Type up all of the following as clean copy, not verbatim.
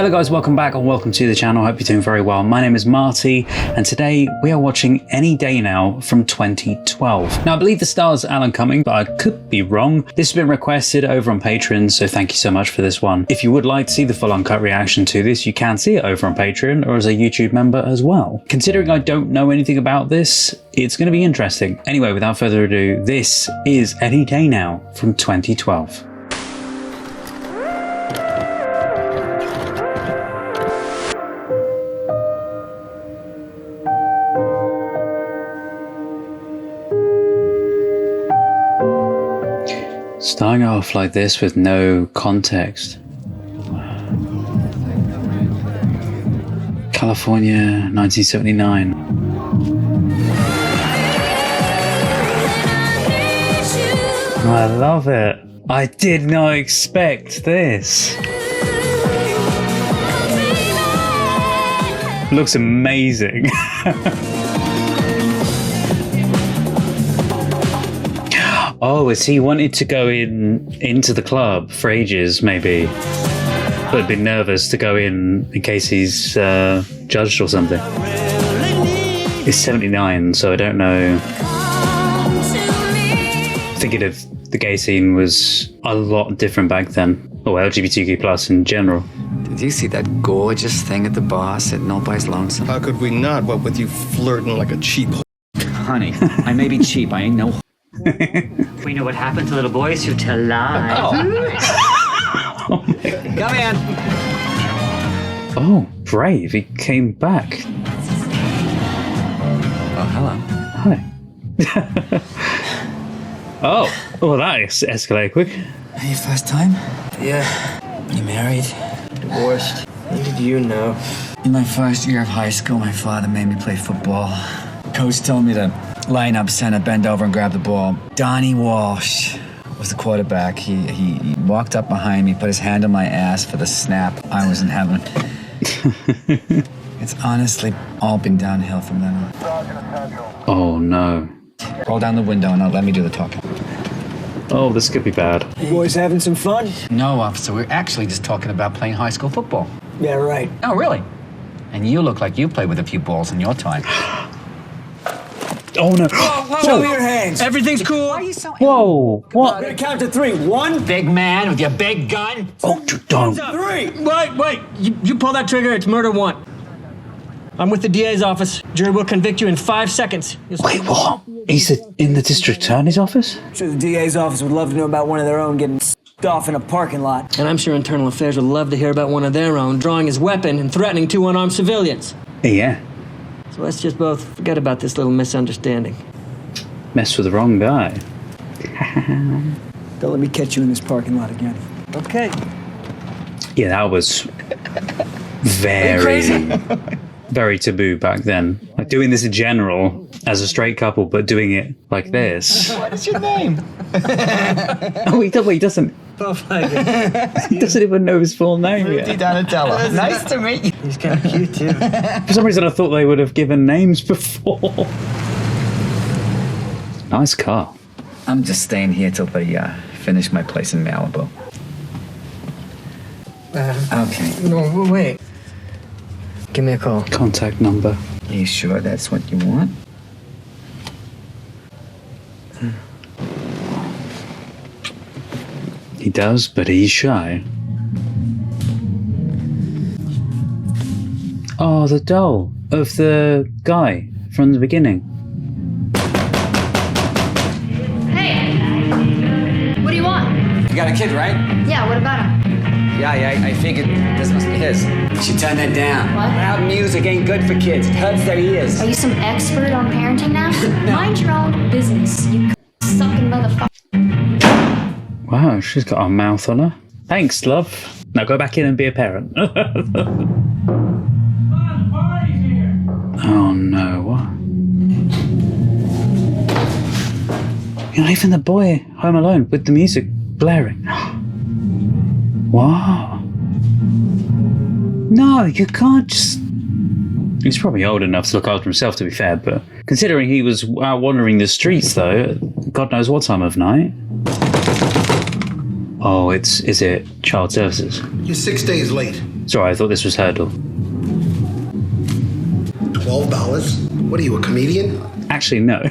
Hello guys, welcome back and welcome to the channel. I hope you're doing very well. My name is Marty and today we are watching Any Day Now from 2012. Now I believe the star is Cumming, but I could be wrong. This has been requested over on Patreon, so thank you so much for this one. If you would like to see the full uncut reaction to this, you can see it over on Patreon or as a YouTube member as well. Considering I don't know anything about this, it's going to be interesting. Anyway, without further ado, this is Any Day Now from 2012. Starting off like this with no context. California, 1979. I love it. I did not expect this. Looks amazing. Oh, has he wanted to go into the club for ages, maybe? But been nervous to go in case he's judged or something. It's 79, so I don't know. Thinking of the gay scene was a lot different back then. Or LGBTQ plus in general. Did you see that gorgeous thing at the bar sitting all by his lonesome? How could we not, what with you flirting like a cheap Honey, I may be cheap, I ain't no We know what happened to little boys who tell lies. Oh my God. Come in. Oh, brave. He came back. Oh, hello. Hi. Oh, that escalated quick. Your first time? Yeah. You married? Divorced. How did you know? In my first year of high school, my father made me play football. Coach told me to line up center, bend over, and grab the ball. Donnie Walsh was the quarterback. He walked up behind me, put his hand on my ass for the snap. I was in heaven. It's honestly all been downhill from then on. Oh no. Roll down the window and let me do the talking. Oh, this could be bad. You boys having some fun? No, officer, we're actually just talking about playing high school football. Yeah, right. Oh, really? And you look like you played with a few balls in your time. Oh no. Show me your hands. Everything's cool. Why are you so Whoa. I'm What? gonna count to three. One, Big man with your big gun. Oh, don't. three. Wait, you pull that trigger, it's murder one. I'm with the DA's office. Jury will convict you in 5 seconds. Wait, what? He's in the district attorney's office? I'm sure the DA's office would love to know about one of their own getting off in a parking lot. And I'm sure Internal Affairs would love to hear about one of their own drawing his weapon and threatening 2 unarmed civilians. Yeah. So let's just both forget about this little misunderstanding. Messed with the wrong guy. Don't let me catch you in this parking lot again. Okay. Yeah, that was very taboo back then. Like doing this in general as a straight couple, but doing it like this. What is your name? Oh, he doesn't. Both like it. He doesn't even know his full name Rudy yet. Donatello. Nice to meet you. He's kind of cute, too. For some reason, I thought they would have given names before. Nice car. I'm just staying here till they finish my place in Malibu. Okay. No, wait. Give me a call. Contact number. Are you sure that's what you want? He does, but he's shy. Oh, the doll of the guy from the beginning. Hey, what do you want? You got a kid, right? Yeah, what about him? Yeah, I figured this must be his. You should turn that down. What? Loud music ain't good for kids. It hurts their ears. Are you some expert on parenting now? Mind your own business, you sucking motherfucker. Wow, she's got a mouth on her. Thanks, love. Now go back in and be a parent. Oh no, what? You're leaving the boy home alone with the music blaring. Wow. No, you can't just... He's probably old enough to look after himself, to be fair, but considering he was out wandering the streets, though, God knows what time of night. Oh, is it child services? You're 6 days late. Sorry, I thought this was her door. $12? What are you, a comedian? Actually, no.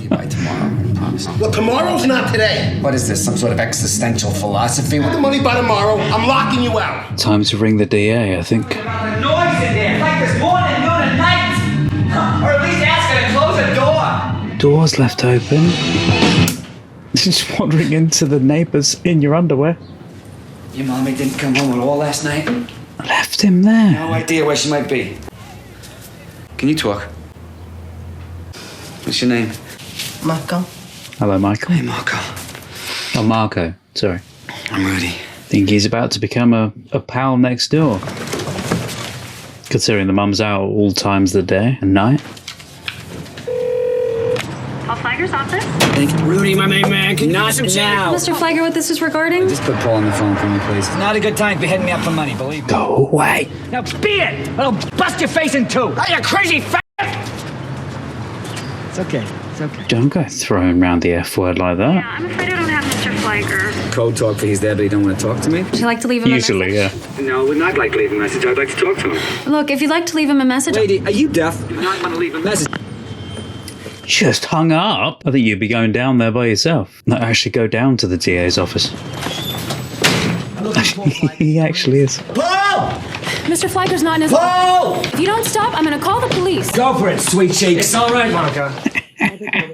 By tomorrow, I promise. Well, tomorrow's not today. What is this, some sort of existential philosophy? Get the money by tomorrow. I'm locking you out. Time to ring the DA, I think. Noise in there, like there's morning, noon, and night. Or at least ask her to close the door. Doors left open. Just wandering into the neighbours in your underwear. Your mommy didn't come home at all last night? Left him there. No idea where she might be. Can you talk? What's your name? Marco. Hello, Michael. Hey, Marco. Oh, Marco. Sorry. I'm Rudy. Think he's about to become a pal next door. Considering the mum's out all times of the day and night. Paul Flagger's office. Rudy, my main man, can Not now. Mr. Flagger, what this is regarding? Just put Paul on the phone for me, please. It's not a good time to be hitting me up for money, believe me. Go away. Now be it! I'll bust your face in two! Are you crazy fat? It's okay. It's okay. Don't go throwing around the F word like that. Yeah, I'm afraid I don't have Mr. Flagger. Code talk for he's there, but he don't want to talk to me? Would you like to leave him Usually, a message? yeah. No, I would not like to leave a message. I'd like to talk to him. Look, if you'd like to leave him a message... Lady, are you deaf? Do not want to leave a message. Just hung up. I think you'd be going down there by yourself. Not actually go down to the DA's office. He actually is. Paul! Mr. Flagger's not in his... Paul! If you don't stop, I'm gonna call the police. Go for it, sweet cheeks. It's all right, Monica.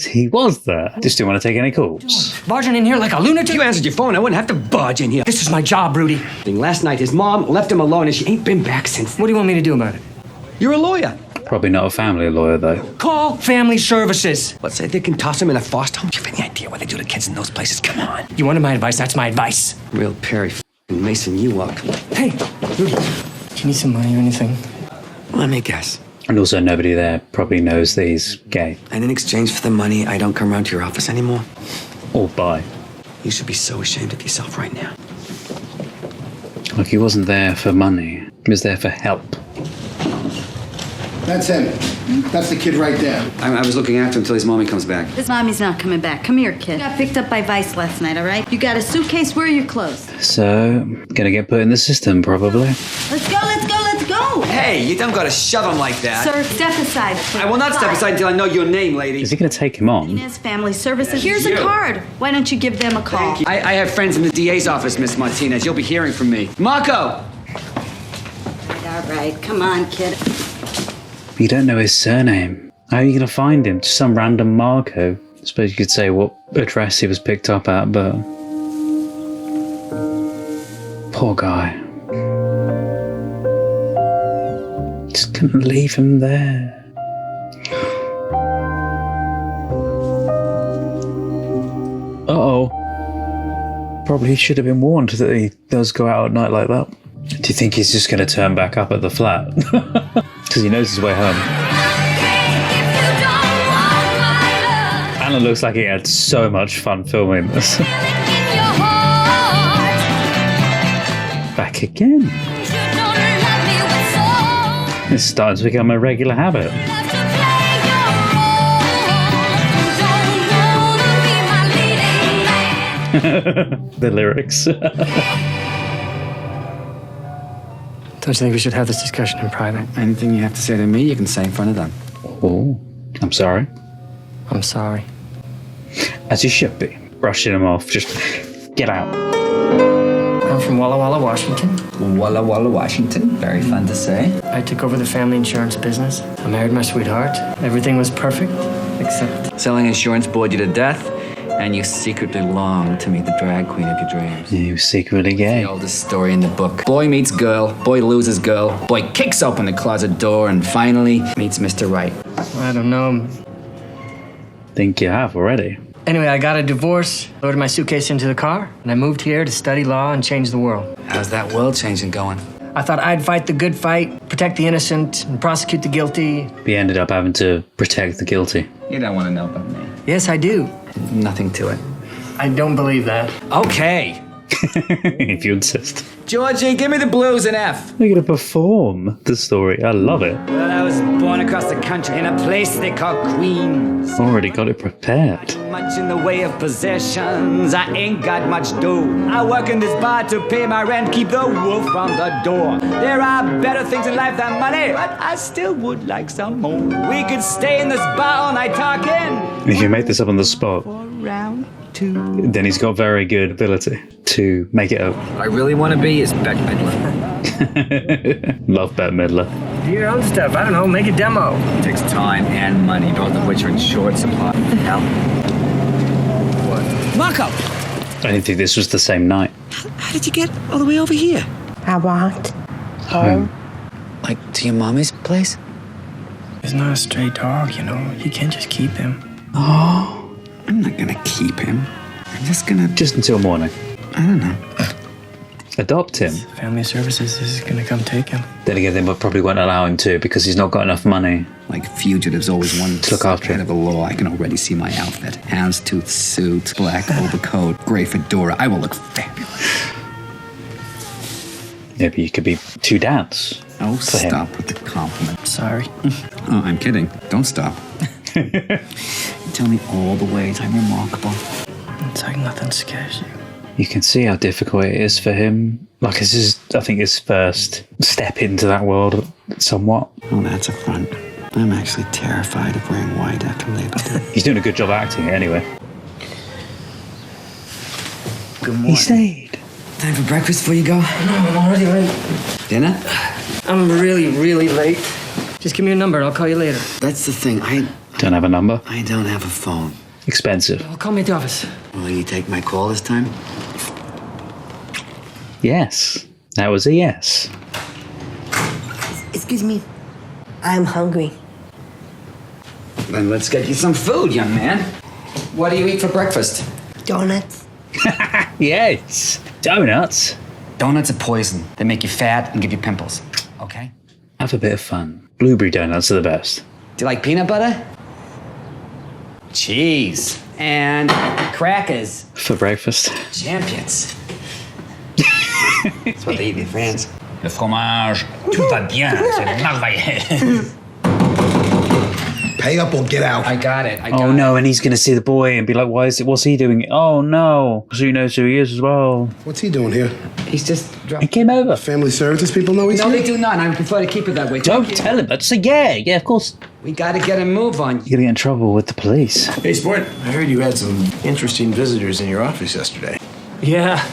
He was there. Just didn't want to take any calls. Barging in here like a lunatic? If you answered your phone, I wouldn't have to barge in here. This is my job, Rudy. Last night, his mom left him alone, and she ain't been back since. What do you want me to do about it? You're a lawyer. Probably not a family lawyer, though. Call family services. Let's say they can toss him in a foster home. Do you have any idea what they do to kids in those places? Come on. You wanted my advice, that's my advice. Real Perry Mason you up. Hey, Rudy, do you need some money or anything? Let me guess. And also nobody there probably knows that he's gay. And in exchange for the money, I don't come around to your office anymore? Or bi. You should be so ashamed of yourself right now. Like he wasn't there for money. He was there for help. That's him. That's the kid right there. I was looking after him until his mommy comes back. His mommy's not coming back. Come here, kid. You got picked up by Vice last night, all right? You got a suitcase. Where are your clothes? So, gonna get put in the system, probably. Let's go, let's go, let's go! Hey, you don't gotta shove him like that. Sir, step aside. I will not step aside until I know your name, lady. Is he gonna take him on? Inez Family Services. Here's you. a card. Why don't you give them a call? I have friends in the DA's office, Miss Martinez. You'll be hearing from me. Marco! All right, come on, kid. You don't know his surname. How are you gonna find him? Just some random Marco. I suppose you could say what address he was picked up at, but... Poor guy. Just couldn't leave him there. Uh-oh. Probably should have been warned that he does go out at night like that. Do you think he's just going to turn back up at the flat? Because he knows his way home. Alan looks like he had so much fun filming this. Back again. It's starting to become a regular habit. The lyrics. Don't you think we should have this discussion in private? Anything you have to say to me, you can say in front of them. Oh, I'm sorry. I'm sorry. As you should be. Brushing him off. Just get out. I'm from Walla Walla, Washington. Walla Walla, Washington. Very fun to say. I took over the family insurance business. I married my sweetheart. Everything was perfect, except... Selling insurance bored you to death, and you secretly longed to meet the drag queen of your dreams. You were secretly gay. The oldest story in the book. Boy meets girl, boy loses girl, boy kicks open the closet door, and finally meets Mr. Right. I don't know. Think you have already. Anyway, I got a divorce, loaded my suitcase into the car, and I moved here to study law and change the world. How's that world changing going? I thought I'd fight the good fight, protect the innocent, and prosecute the guilty. He ended up having to protect the guilty. You don't want to know about me. Yes, I do. Nothing to it. I don't believe that. Okay. If you insist. Georgie, give me the blues in F. We're going to perform the story. I love it. Well, I was born across the country in a place they call Queens. Already got it prepared. Much in the way of possessions, I ain't got much dough. I work in this bar to pay my rent, keep the wolf from the door. There are better things in life than money, but I still would like some more. We could stay in this bar all night talking. If you make this up on the spot, Round two. then he's got very good ability to make it up. What I really want to be is Beck Midler. Love Bette Midler. Do your own stuff. I don't know. Make a demo. It takes time and money, both of which are in short supply. What the hell? What? Marco, I didn't think this was the same night. how did you get all the way over here? I walked Home. Like to your mommy's place? He's not a stray dog, you know. You can't just keep him. Oh, I'm not gonna keep him. I'm just gonna... Just until morning. I don't know. Adopt him. Family Services is gonna come take him. Then again, they probably won't allow him to because he's not got enough money. Like fugitives always one To look after head him. of the law. I can already see my outfit. Houndstooth suit, black overcoat, gray fedora. I will look fabulous. Maybe you could be two dads. Oh, for him. stop with the compliment. Sorry. Oh, I'm kidding. Don't stop. Tell me all the ways I'm remarkable. It's like nothing scares you. You can see how difficult it is for him. Like, this is, I think, his first step into that world somewhat. Oh, that's a front. I'm actually terrified of wearing white after Labor Day. He's doing a good job acting it anyway. Good morning. He stayed. Time for breakfast before you go? No, I'm already late. Dinner? I'm really, really late. Just give me your number and I'll call you later. That's the thing. Don't have a number. I don't have a phone. Expensive. Well, call me at the office. Will you take my call this time? Yes. That was a yes. Excuse me. I'm hungry. Then let's get you some food, young man. What do you eat for breakfast? Donuts. Yes. Donuts. Donuts are poison. They make you fat and give you pimples. Okay? Have a bit of fun. Blueberry donuts are the best. Do you like peanut butter? Cheese. And crackers. For breakfast. Champions. That's what they eat in France. Le fromage, tout va bien, c'est merveilleux. Pay up or get out. I got it. Oh no, and he's going to see the boy and be like, what's he doing? Oh no. Because he knows who he is as well. What's he doing here? He's just He came over. Family services people know he's No, here? they do not. I prefer to keep it that way. Don't tell him. But say yeah, of course. We gotta get a move on. You're going to get in trouble with the police. Hey, Sport. I heard you had some interesting visitors in your office yesterday. Yeah,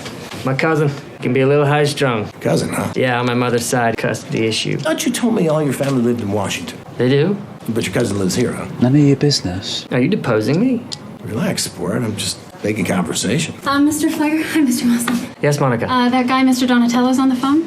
my cousin can be a little high-strung. Cousin, huh? Yeah, on my mother's side, custody issue. Thought you told me all your family lived in Washington. They do? But your cousin lives here, huh? None of your business. Are you deposing me? Relax, Sport. I'm just making conversation. Mr. Flager. Hi, Mr. Muslim. Yes, Monica. That guy, Mr. Donatello's on the phone.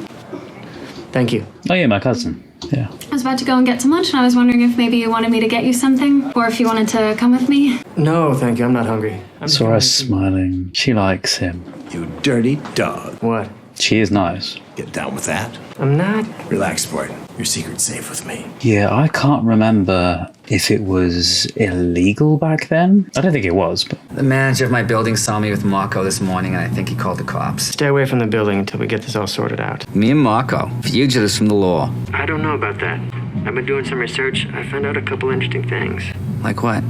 Thank you. Oh yeah, my cousin. Yeah. I was about to go and get some lunch, and I was wondering if maybe you wanted me to get you something, or if you wanted to come with me. No, thank you. I'm not hungry. Sora's smiling. She likes him. You dirty dog. What? She is nice. Get down with that. I'm not. Relax, Sport. Your secret's safe with me. Yeah, I can't remember if it was illegal back then. I don't think it was, but The manager of my building saw me with Marco this morning, and I think he called the cops. Stay away from the building until we get this all sorted out. Me and Marco, fugitives from the law. I don't know about that. I've been doing some research. I found out a couple interesting things. Like what?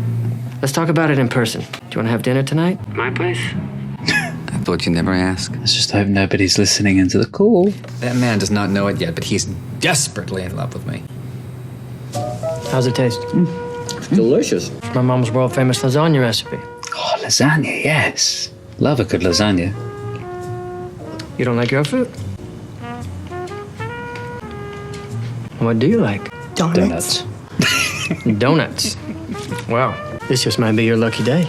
Let's talk about it in person. Do you want to have dinner tonight? My place? I thought you'd never ask. let's just hope nobody's listening into the call. That man does not know it yet, but he's desperately in love with me. How's it taste? Delicious. My mom's world-famous lasagna recipe. Oh, lasagna, yes. Love a good lasagna. You don't like your food? What do you like? Donuts. Donuts. Wow, this just might be your lucky day.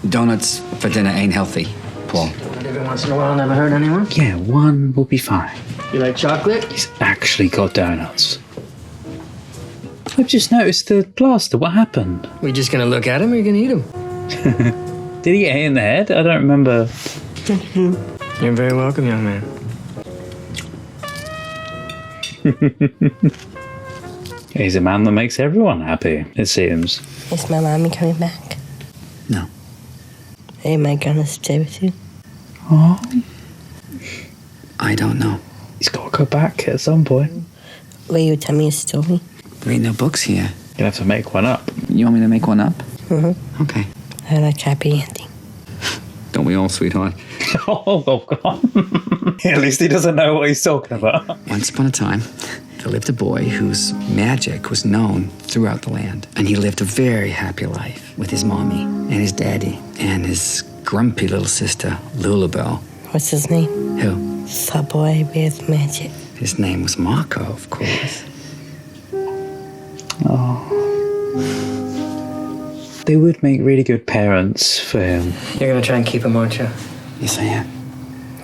Donuts for dinner ain't healthy, Paul. Every once in a while, never hurt anyone. Yeah, one will be fine. You like chocolate? He's actually got donuts. I've just noticed the plaster. What happened? We just gonna look at him or you gonna eat him? Did he get hit in the head? I don't remember. You're very welcome, young man. He's a man that makes everyone happy, it seems. Is my mommy coming back? No. Am I gonna stay with you? Oh. I don't know. He's got to go back at some point. Will you tell me a story? There ain't no books here. You're gonna have to make one up. You want me to make one up? Mm-hmm. Okay. I like happy ending. Don't we all, sweetheart? Oh, God. At least he doesn't know what he's talking about. Once upon a time, there lived a boy whose magic was known throughout the land. And he lived a very happy life with his mommy and his daddy and his grumpy little sister, Lulabelle. What's his name? Who? The boy with magic. His name was Marco, of course. Oh. They would make really good parents for him. You're gonna try and keep him, aren't you? Yes, I am.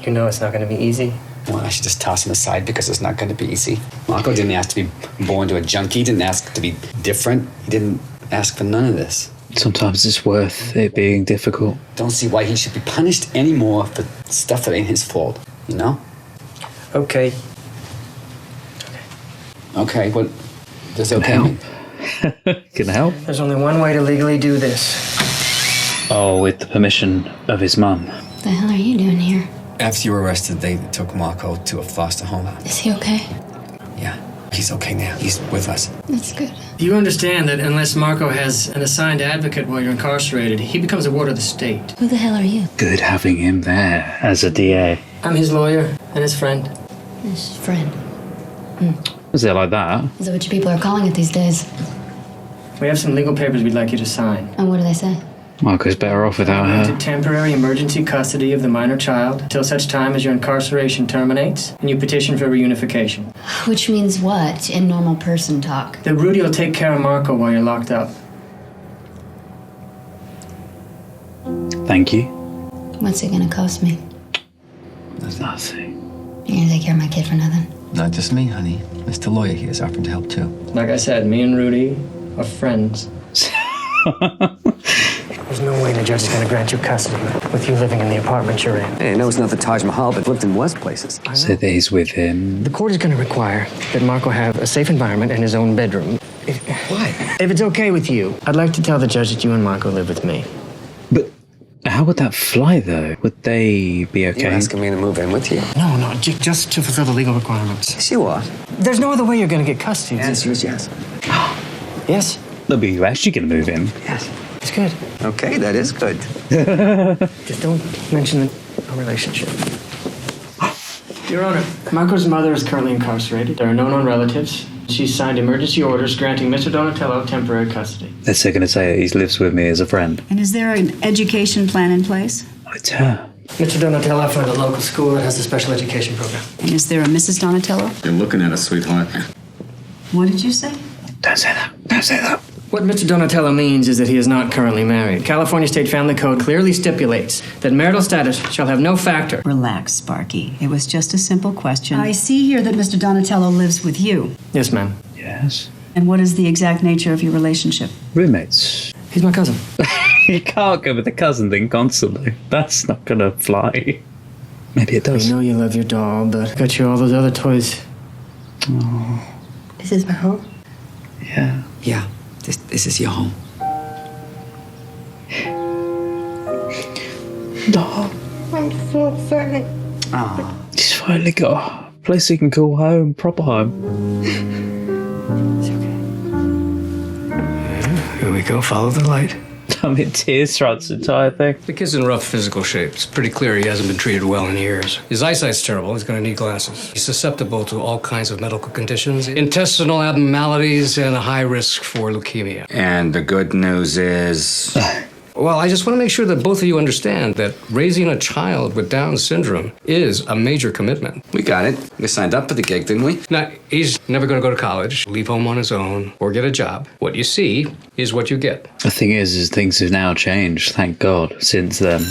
You know it's not gonna be easy. Well, I should just toss him aside because it's not going to be easy. Marco didn't ask to be born to a junkie. He didn't ask to be different. He didn't ask for none of this. Sometimes it's worth it being difficult. Don't see why he should be punished anymore for stuff that ain't his fault, you know? Okay. Okay, what does okay mean? Can I help? There's only one way to legally do this. Oh, with the permission of his mum. The hell are you doing here? After you were arrested, they took Marco to a foster home. Is he okay? Yeah, he's okay now. He's with us. That's good. You understand that unless Marco has an assigned advocate while you're incarcerated, he becomes a ward of the state. Who the hell are you? Good having him there as a DA. I'm his lawyer and his friend. His friend. Is it like that? Is that what you people are calling it these days? We have some legal papers we'd like you to sign. And what do they say? Marco's better off without her. To temporary emergency custody of the minor child until such time as your incarceration terminates and you petition for reunification. Which means what in normal person talk? That Rudy will take care of Marco while you're locked up. Thank you. What's it gonna cost me? Nothing. You're gonna take care of my kid for nothing? Not just me, honey. Mr. Lawyer here is offering to help too. Like I said, me and Rudy are friends. There's no way the judge is going to grant you custody with you living in the apartment you're in. Hey, I know it's not the Taj Mahal, but lived in worse places. So that he's with him. The court is going to require that Marco have a safe environment and his own bedroom. Why? If it's okay with you, I'd like to tell the judge that you and Marco live with me. But how would that fly, though? Would they be okay? You're asking me to move in with you? No, just to fulfill the legal requirements. Yes, you are. There's no other way you're going to get custody. The answer is yes. Yes? But you actually going to move in? Yes. It's good. Okay, that is good. Just don't mention the relationship. Your Honor, Marco's mother is currently incarcerated. There are no known relatives. She's signed emergency orders granting Mr. Donatello temporary custody. They're going to say he lives with me as a friend. And is there an education plan in place? It's her. Mr. Donatello found a local school that has a special education program. And is there a Mrs. Donatello? You're looking at us, sweetheart. What did you say? Don't say that. Don't say that. What Mr. Donatello means is that he is not currently married. California State Family Code clearly stipulates that marital status shall have no factor. Relax, Sparky. It was just a simple question. I see here that Mr. Donatello lives with you. Yes, ma'am. Yes. And what is the exact nature of your relationship? Roommates. He's my cousin. You can't go with the cousin thing constantly. That's not going to fly. Maybe it does. I know you love your doll, but I got you all those other toys. Oh. This is my home? Yeah. Yeah, this is your home. No. I'm so excited. Oh. He's finally got a place he can call home, proper home. It's okay. Here we go, follow the light. I mean, tears throughout this entire thing. The kid's in rough physical shape. It's pretty clear he hasn't been treated well in years. His eyesight's terrible. He's going to need glasses. He's susceptible to all kinds of medical conditions, intestinal abnormalities, and a high risk for leukemia. And the good news is... Well, I just want to make sure that both of you understand that raising a child with Down syndrome is a major commitment. We got it. We signed up for the gig, didn't we? Now, he's never going to go to college, leave home on his own, or get a job. What you see is what you get. The thing is things have now changed, thank God, since then.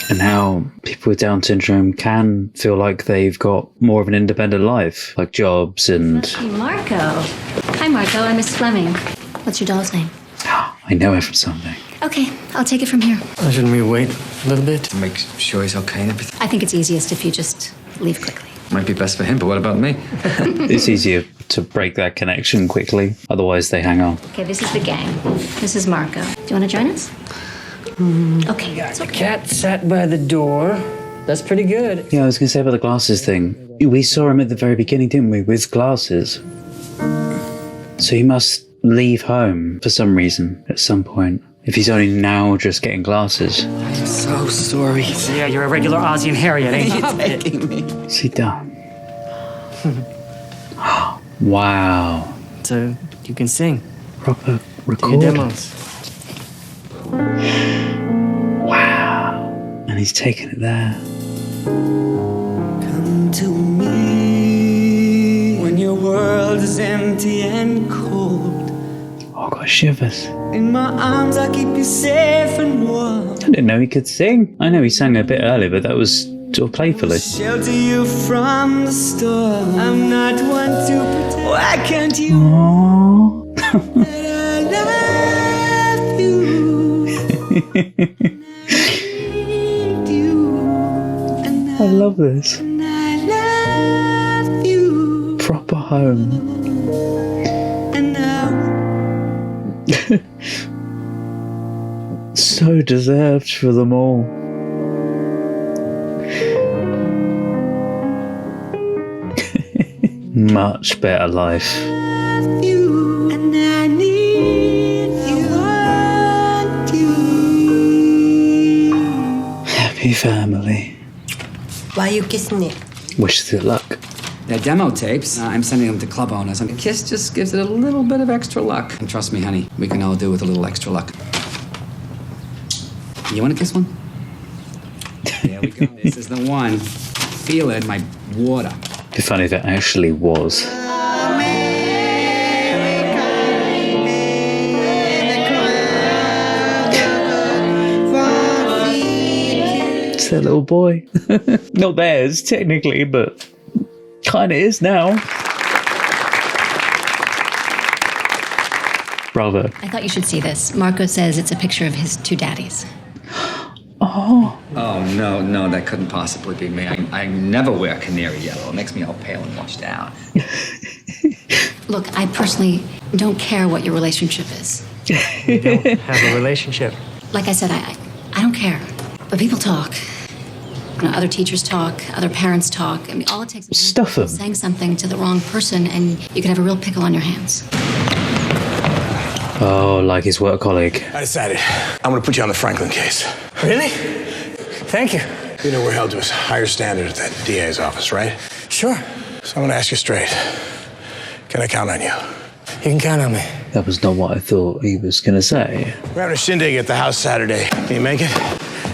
And now people with Down syndrome can feel like they've got more of an independent life, like jobs and... Hey, Marco. Hi, Marco. I'm Miss Fleming. What's your doll's name? I know her from something. Okay, I'll take it from here. Shouldn't we wait a little bit? To make sure he's okay and everything. I think it's easiest if you just leave quickly. Might be best for him, but what about me? It's easier to break that connection quickly, otherwise they hang on. Okay, this is the gang. This is Marco. Do you want to join us? Okay. The cat sat by the door. That's pretty good. Yeah, I was going to say about the glasses thing. We saw him at the very beginning, didn't we, with glasses? So he must leave home for some reason at some point. If he's only now just getting glasses. I'm so sorry. So yeah, you're a regular Aussie and Harriet, ain't you? You're taking me. What's he done? Wow. So you can sing. Proper Do record. your demos. Wow. And he's taking it there. Come to me when your world is empty and cold. Oh, I got shivers. In my arms I keep you safe and warm. I didn't know he could sing. I know he sang a bit earlier, but that was sort of playfully. Shelter you from the storm. I'm not one to pretend. Why can't you? Aww. That I love you. I love this. And I love you. Proper home. And now So deserved for them all. Much better life. you. And I need you. Want you. Happy family. Why are you kissing it? Wishes it luck. They're demo tapes. I'm sending them to club owners. And a kiss just gives it a little bit of extra luck. And trust me, honey, we can all do with a little extra luck. You want to kiss one? There we go. This is the one. Feel it, my water. It'd be funny if it actually was. It's their little boy. Not theirs, technically, but kind of is now. Bravo. I thought you should see this. Marco says it's a picture of his two daddies. Oh. Oh, no, that couldn't possibly be me. I never wear canary yellow. It makes me all pale and washed out. Look, I personally don't care what your relationship is. We don't have a relationship. Like I said, I don't care. But people talk. You know, other teachers talk, other parents talk. I mean, all it takes is Stuff 'em. saying something to the wrong person and you could have a real pickle on your hands. Oh, like his work colleague. I decided I'm going to put you on the Franklin case. Really? Thank you. You know we're held to a higher standard at that DA's office, right? Sure. So I'm going to ask you straight. Can I count on you? You can count on me. That was not what I thought he was going to say. We're having a shindig at the house Saturday. Can you make it?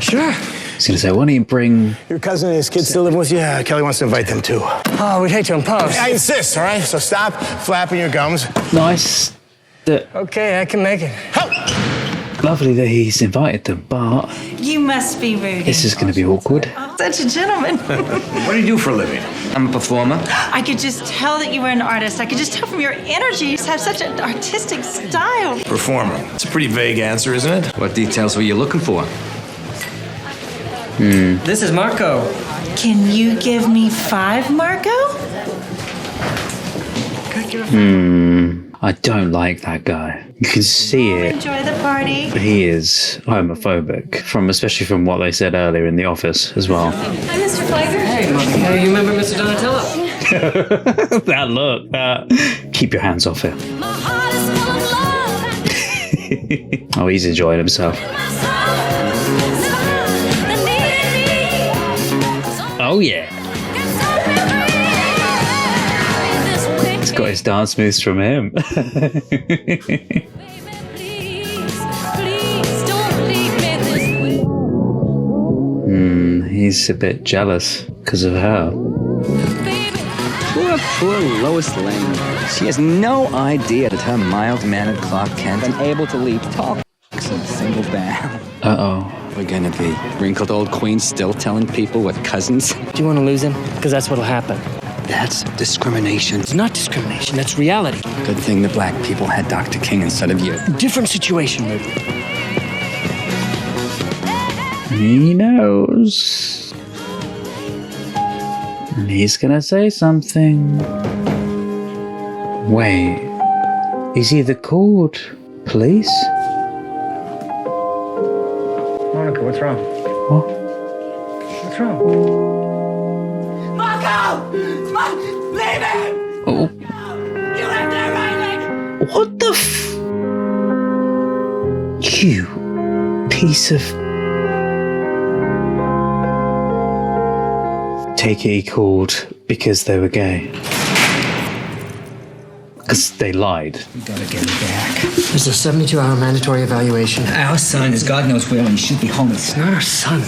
Sure. He's going to say, why don't you bring... Your cousin and his kids still living with you? Yeah, Kelly wants to invite them too. Oh, we'd hate to impose. I insist, all right? So stop flapping your gums. Nice. That Okay, I can make it. lovely that he's invited them, but You must be Rudy. this is going to be awkward. Such a gentleman. What do you do for a living? I'm a performer. I could just tell that you were an artist. I could just tell from your energy. You just have such an artistic style. Performer. It's a pretty vague answer, isn't it? What details were you looking for? This is Marco. Can you give me 5, Marco? I don't like that guy. You can see it. Enjoy the party. He is homophobic, especially from what they said earlier in the office as well. Hi, Mr. Flagler. Hey, Marty. Hey, you remember Mr. Donatello? That look, keep your hands off him. Oh, he's enjoying himself. Oh yeah. He's got his dance moves from him. He's a bit jealous because of her. Poor Lois Lane. She has no idea that her mild-mannered Clark Kent is able to leap tall in a single bound. Uh-oh. We're gonna be wrinkled old queens still telling people what cousins. Do you want to lose him? Because that's what'll happen. That's discrimination. It's not discrimination. That's reality. Good thing the black people had Dr. King instead of you. Different situation, Rudy. He knows. And he's gonna say something. Wait. He's either called police? Monica, what's wrong? What? What's wrong? Marco! Leave him! Oh. You left that right leg! What the You piece of... Take it he called because they were gay. Because they lied. We gotta get him back. There's a 72-hour mandatory evaluation. Our son is God knows where, and he should be home. It's not our son.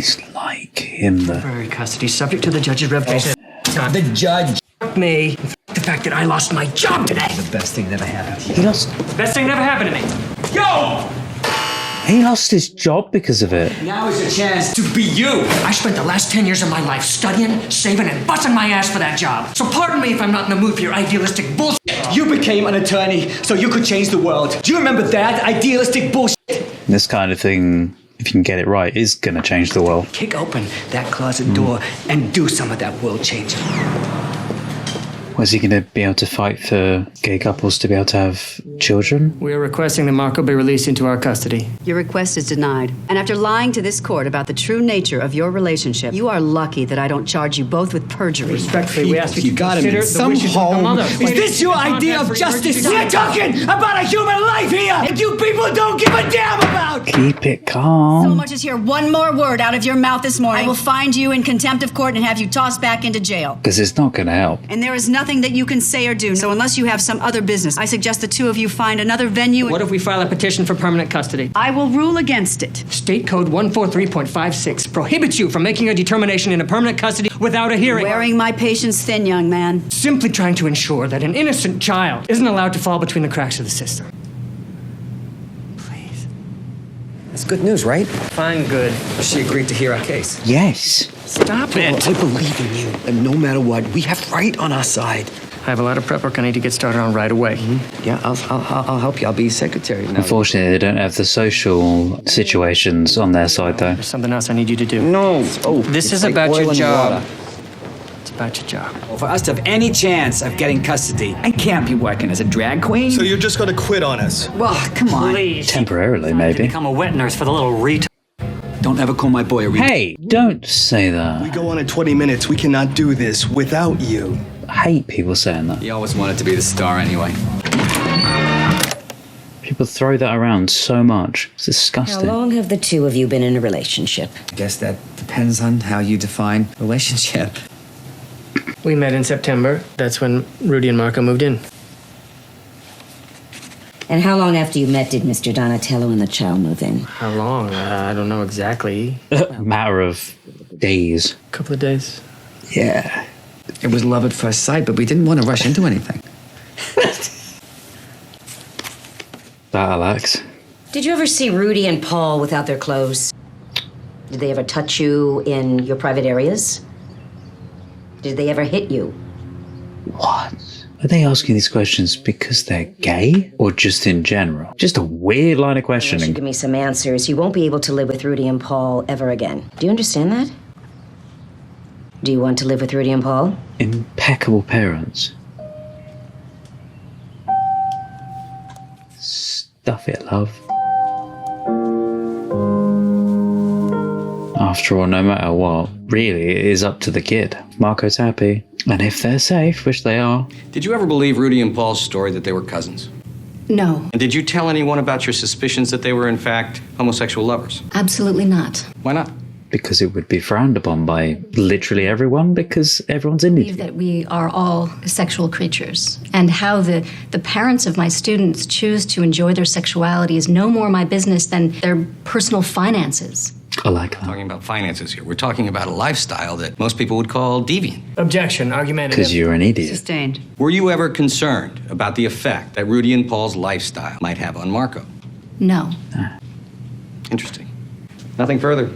It's like him, though. Temporary custody, subject to the judge's revocation. The judge. Me. The fact that I lost my job today. The best thing that ever happened to you. He lost... Best thing that ever happened to me. Yo! He lost his job because of it. Now is your chance to be you. I spent the last 10 years of my life studying, saving, and busting my ass for that job. So pardon me if I'm not in the mood for your idealistic bullshit. You became an attorney so you could change the world. Do you remember that idealistic bullshit? This kind of thing, if you can get it right, is going to change the world. Kick open that closet door and do some of that world changing. Was he going to be able to fight for gay couples to be able to have children? We are requesting that Marco be released into our custody. Your request is denied. And after lying to this court about the true nature of your relationship, you are lucky that I don't charge you both with perjury. Respectfully, we ask you to got him consider in the some wishes of the home. mother. Is this your idea of justice? We're talking about a human life here, and you people don't give a damn about. Keep it calm. So much as hear one more word out of your mouth this morning, I will find you in contempt of court and have you tossed back into jail. Because it's not going to help. And there is nothing that you can say or do. So unless you have some other business, I suggest the two of you find another venue. What if we file a petition for permanent custody? I will rule against it. State Code 143.56 prohibits you from making a determination in a permanent custody without a hearing. Wearing my patience thin, young man. Simply trying to ensure that an innocent child isn't allowed to fall between the cracks of the system. Please. That's good news, right? Fine, good. She agreed to hear our case. Yes. Stop it. I believe in you, and no matter what, we have right on our side. I have a lot of prep work I need to get started on right away. Yeah, I'll help you. I'll be secretary now. Unfortunately, they don't have the social situations on their side, though. There's something else I need you to do. No. Oh, This is like about oil your and job. water. It's about your job. Well, for us to have any chance of getting custody, I can't be working as a drag queen. So you're just gonna quit on us? Well, come on. Please. Temporarily, maybe. Become a wet nurse for the little retard. Don't ever call my boy a Hey, don't say We that. go on in 20 minutes. We cannot do this without you. I hate people saying that. He always wanted to be the star anyway. People throw that around so much. It's disgusting. How long have the two of you been in a relationship? I guess that depends on how you define relationship. We met in September. That's when Rudy and Marco moved in. And how long after you met did Mr. Donatello and the child move in? How long? I don't know exactly. A matter of days. A couple of days. Yeah. It was love at first sight, but we didn't want to rush into anything. That, Alex. Did you ever see Rudy and Paul without their clothes? Did they ever touch you in your private areas? Did they ever hit you? What? Are they asking these questions because they're gay or just in general? Just a weird line of Unless you questioning. give me some answers, you won't be able to live with Rudy and Paul ever again. Do you understand that? Do you want to live with Rudy and Paul? Impeccable parents. Stuff it, love. After all, no matter what, really, it is up to the kid. Marco's happy. And if they're safe, which they are. Did you ever believe Rudy and Paul's story that they were cousins? No, And did you tell anyone about your suspicions that they were, in fact, homosexual lovers? absolutely not. Why not? Because it would be frowned upon by literally everyone, because everyone's in I believe it. that we are all sexual creatures, and how the parents of my students choose to enjoy their sexuality is no more my business than their personal finances. I like that. Talking about finances here. We're talking about a lifestyle that most people would call deviant. Objection, argumentative. Because you're an idiot. Sustained. Were you ever concerned about the effect that Rudy and Paul's lifestyle might have on Marco? No. Interesting. Nothing further.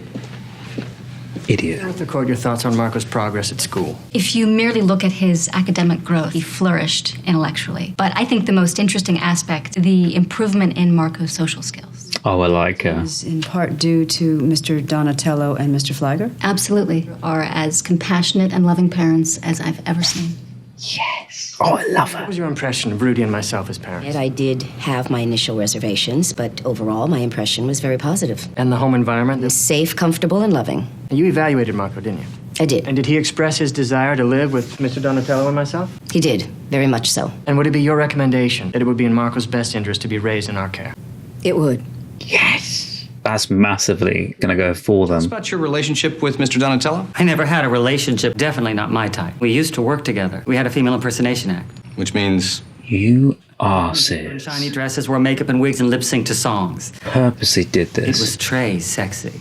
Idiot. Let's record your thoughts on Marco's progress at school. If you merely look at his academic growth, he flourished intellectually. But I think the most interesting aspect, the improvement in Marco's social skills. Oh, I like her. Is in part due to Mr. Donatello and Mr. Flagger? Absolutely. Are as compassionate and loving parents as I've ever seen. Yes. Oh, I love her. What was your impression of Rudy and myself as parents? Yet I did have my initial reservations, but overall my impression was very positive. And the home environment? Safe, comfortable, and loving. And you evaluated Marco, didn't you? I did. And did he express his desire to live with Mr. Donatello and myself? He did, very much so. And would it be your recommendation that it would be in Marco's best interest to be raised in our care? It would. Yes! That's massively gonna go for them. What about your relationship with Mr. Donatello? I never had a relationship, definitely not my type. We used to work together. We had a female impersonation act. Which means... You are In sis. shiny dresses, wore makeup and wigs, and lip sync to songs. Purposely did It this. was Trey sexy.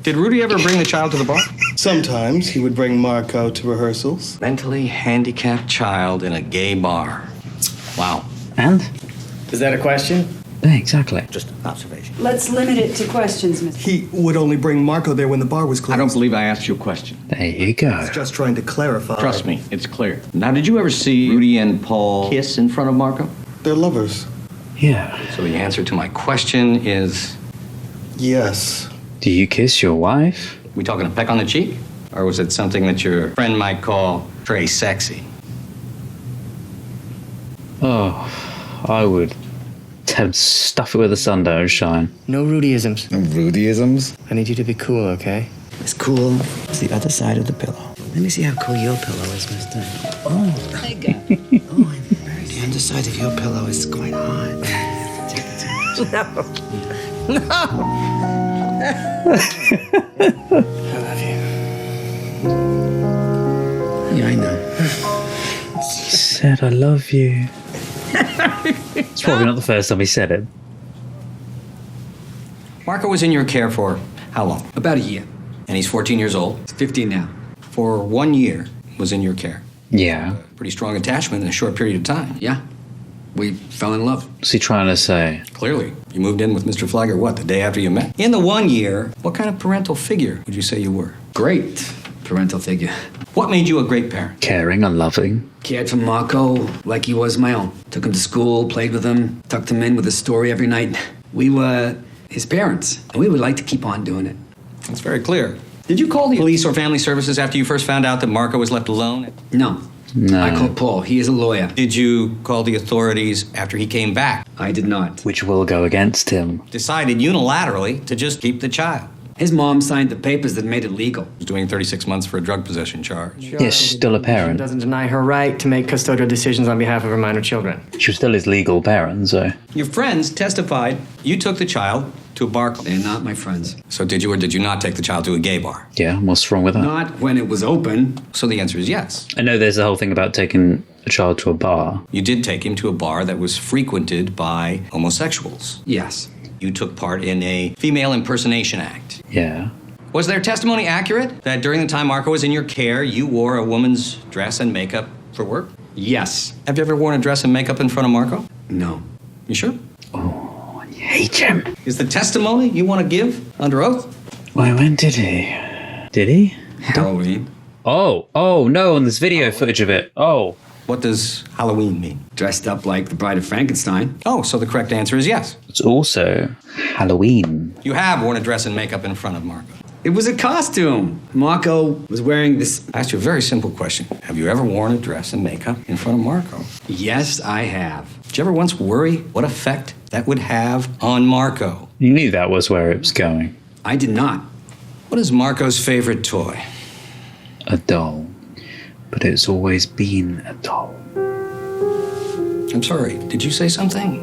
Did Rudy ever bring the child to the bar? Sometimes he would bring Marco to rehearsals. Mentally handicapped child in a gay bar. Wow. And? Is that a question? Yeah, exactly. Just an observation. Let's limit it to questions, Mr. He would only bring Marco there when the bar was closed. I don't believe I asked you a question. There you go. Just trying to clarify. Trust me, it's clear. Now, did you ever see Rudy and Paul kiss in front of Marco? They're lovers. Yeah. So the answer to my question is... Yes. Do you kiss your wife? We talking a peck on the cheek? Or was it something that your friend might call Trey sexy? Oh, I would stuff it where the sun don't shine. No Rudyisms. No Rudyisms? I need you to be cool, okay? As cool as the other side of the pillow. Let me see how cool your pillow is, mister. Oh, my God. The underside of your pillow is quite hot. I love you. Yeah, I know. He said, I love you. It's probably not the first time he said it. Marco was in your care for how long? About a year. And he's 14 years old. He's 15 now. For 1 year was in your care. Yeah. Pretty strong attachment in a short period of time. Yeah. We fell in love. What's he trying to say? Clearly. You moved in with Mr. Flagger, what, the day after you met? In the 1 year, what kind of parental figure would you say you were? Great parental figure. What made you a great parent? Caring and loving. Cared for Marco like he was my own. Took him to school, played with him, tucked him in with a story every night. We were his parents, and we would like to keep on doing it. That's very clear. Did you call the police or family services after you first found out that Marco was left alone? No. No. I called Paul. He is a lawyer. Did you call the authorities after he came back? I did not. Which will go against him. Decided unilaterally to just keep the child. His mom signed the papers that made it legal. He was doing 36 months for a drug possession charge. Yes, still a She parent. doesn't deny her right to make custodial decisions on behalf of her minor children. She was still his legal parent, so. Your friends testified you took the child to a bar. They're not my friends. So did you or did you not take the child to a gay bar? Yeah, what's wrong with that? Not when it was open. So the answer is yes. I know there's the whole thing about taking a child to a bar. You did take him to a bar that was frequented by homosexuals. Yes. You took part in a female impersonation act. Yeah. Was their testimony accurate that during the time Marco was in your care, you wore a woman's dress and makeup for work? Yes. Have you ever worn a dress and makeup in front of Marco? No. You sure? Oh, I hate him. Is the testimony you want to give under oath? Why, when did he? Did he? Halloween. Oh, no, on this video footage of it. Oh. What does Halloween mean? Dressed up like the Bride of Frankenstein. Oh, so the correct answer is yes. It's also Halloween. You have worn a dress and makeup in front of Marco. It was a costume. Marco was wearing this. I asked you a very simple question. Have you ever worn a dress and makeup in front of Marco? Yes, I have. Did you ever once worry what effect that would have on Marco? You knew that was where it was going. I did not. What is Marco's favorite toy? A doll. But it's always been a doll. I'm sorry, did you say something?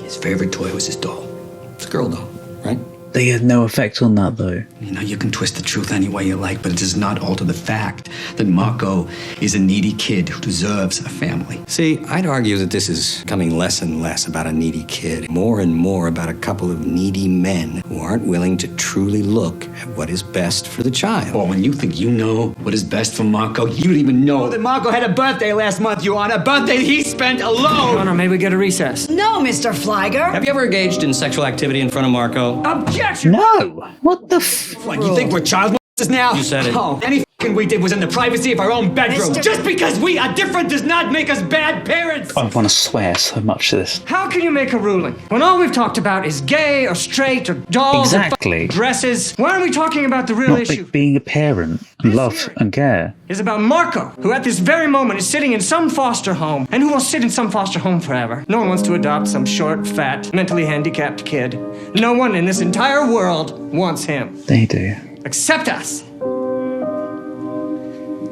His favorite toy was his doll. It's a girl doll, right? They had no effect on that, though. You know, you can twist the truth any way you like, but it does not alter the fact that Marco is a needy kid who deserves a family. See, I'd argue that this is becoming less and less about a needy kid, more and more about a couple of needy men who aren't willing to truly look at what is best for the child. Oh, when you think you know what is best for Marco, you don't even know that Marco had a birthday last month, Your Honor. A birthday he spent alone. Your Honor, may we get a recess? No, Mr. Flagger. Have you ever engaged in sexual activity in front of Marco? Objection! No! What the f... What, you think we're child molesters now? You said it. Oh, any we did was in the privacy of our own bedroom. Just because we are different does not make us bad parents. I want to swear so much to this. How can you make a ruling when all we've talked about is gay or straight or dolls Exactly. or dresses? Why aren't we talking about the real Not issue? being a parent, love and care. Is about Marco, who at this very moment is sitting in some foster home, and who will sit in some foster home forever. No one wants to adopt some short, fat, mentally handicapped kid. No one in this entire world wants him. They do. Except us.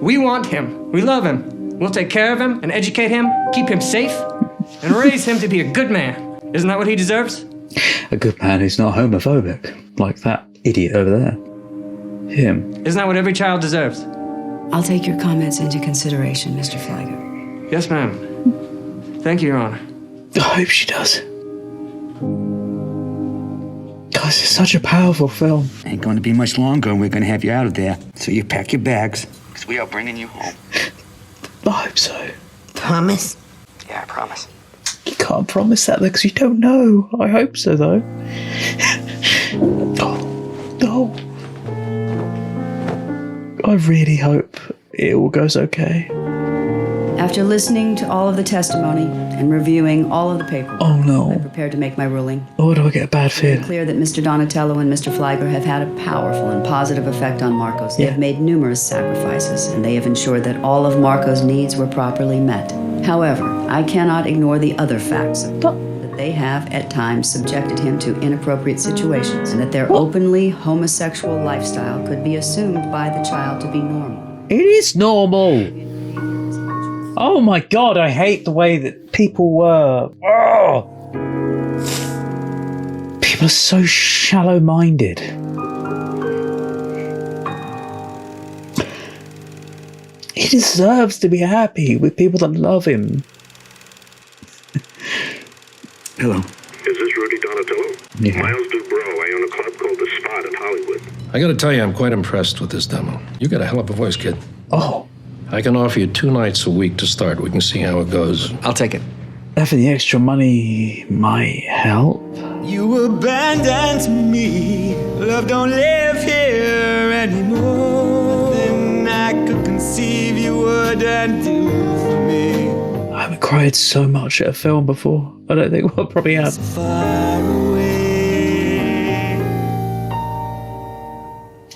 We want him. We love him. We'll take care of him and educate him, keep him safe, and raise him to be a good man. Isn't that what he deserves? A good man who's not homophobic, like that idiot over there. Him. Isn't that what every child deserves? I'll take your comments into consideration, Mr. Flagger. Yes, ma'am. Thank you, Your Honor. I hope she does. Guys, it's such a powerful film. Ain't going to be much longer and we're going to have you out of there. So you pack your bags, because we are bringing you home. I hope so. Promise? Yeah, I promise. You can't promise that because you don't know. I hope so, though. Oh. I really hope it all goes okay. After listening to all of the testimony and reviewing all of the paperwork, Oh no. I'm prepared to make my ruling. Oh, do I get a bad It's feeling? clear that Mr. Donatello and Mr. Flagger have had a powerful and positive effect on Marcos. They have made numerous sacrifices, and they have ensured that all of Marco's needs were properly met. However, I cannot ignore the other facts that they have at times subjected him to inappropriate situations, and that their openly homosexual lifestyle could be assumed by the child to be normal. It is normal. Oh my god, I hate the way that people were. Oh. People are so shallow-minded. He deserves to be happy with people that love him. Hello. Is this Rudy Donatello? Yeah. Miles Dubrow. I own a club called The Spot in Hollywood. I gotta tell you, I'm quite impressed with this demo. You got a hell of a voice, kid. Oh. I can offer you 2 nights a week to start. We can see how it goes. I'll take it. Having the extra money might help. You abandoned me. Love don't live here anymore. Nothing I could conceive you wouldn't do for me. I haven't cried so much at a film before. I don't think we'll probably have. Far away.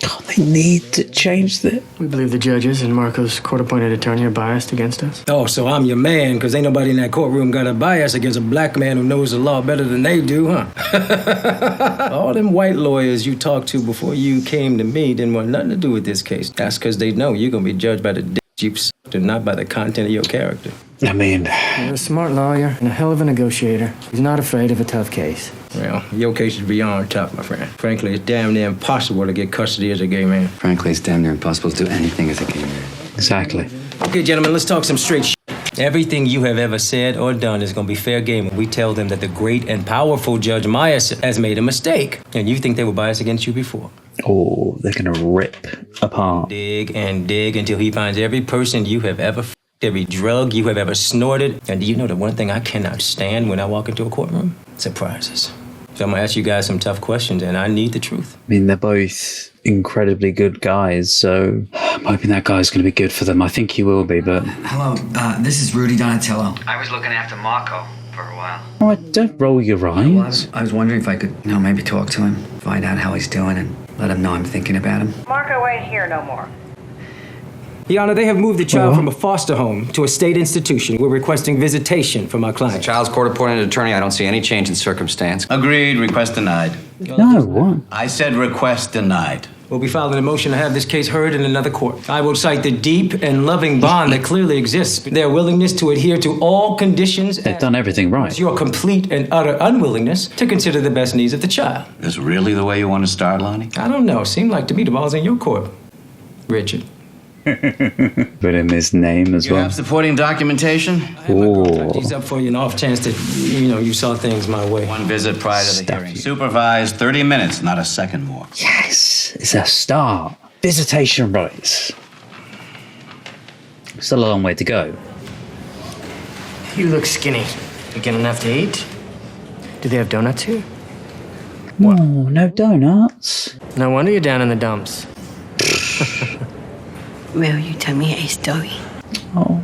God, they need to change that. We believe the judges and Marco's court-appointed attorney are biased against us. Oh, so I'm your man, because ain't nobody in that courtroom got a bias against a black man who knows the law better than they do, huh? All them white lawyers you talked to before you came to me didn't want nothing to do with this case. That's because they know you're going to be judged by the dick you've sucked and not by the content of your character. I mean, You're a smart lawyer and a hell of a negotiator. He's not afraid of a tough case. Well, your case is beyond tough, my friend. Frankly, it's damn near impossible to get custody as a gay man. Frankly, it's damn near impossible to do anything as a gay man. exactly. Okay, gentlemen, let's talk some straight shit. Everything you have ever said or done is going to be fair game when we tell them that the great and powerful Judge Myers has made a mistake, and you think they were biased against you before. Oh, they're gonna rip apart. Dig and dig until he finds every person you have ever every drug you have ever snorted. And do you know the one thing I cannot stand when I walk into a courtroom? Surprises. So I'm gonna ask you guys some tough questions, and I need the truth. I mean, they're both incredibly good guys, so I'm hoping that guy's going to be good for them. I think he will be, but... Hello, this is Rudy Donatello. I was looking after Marco for a while. All right, don't roll your eyes. I was wondering if I could, maybe talk to him, find out how he's doing, and let him know I'm thinking about him. Marco ain't here no more. Your Honor, they have moved the child from a foster home to a state institution. We're requesting visitation from our client. Child's court-appointed attorney, I don't see any change in circumstance. Agreed, request denied. No, what? I said request denied. We'll be filing a motion to have this case heard in another court. I will cite the deep and loving bond that clearly exists, their willingness to adhere to all conditions. They've done everything right. It's your complete and utter unwillingness to consider the best needs of the child. Is really the way you want to start, Lonnie? I don't know. Seemed like to me the ball's in your court, Richard. Put in his name as You well. have supporting documentation? Oh. He's up for you an off chance that, you saw things my way. One visit prior to the hearing. Supervised 30 minutes, not a second more. Yes, it's a start. Visitation rights. Still a long way to go. You look skinny. You get enough to eat? Do they have donuts here? Oh, no donuts. No wonder you're down in the dumps. Will you tell me a story? Oh.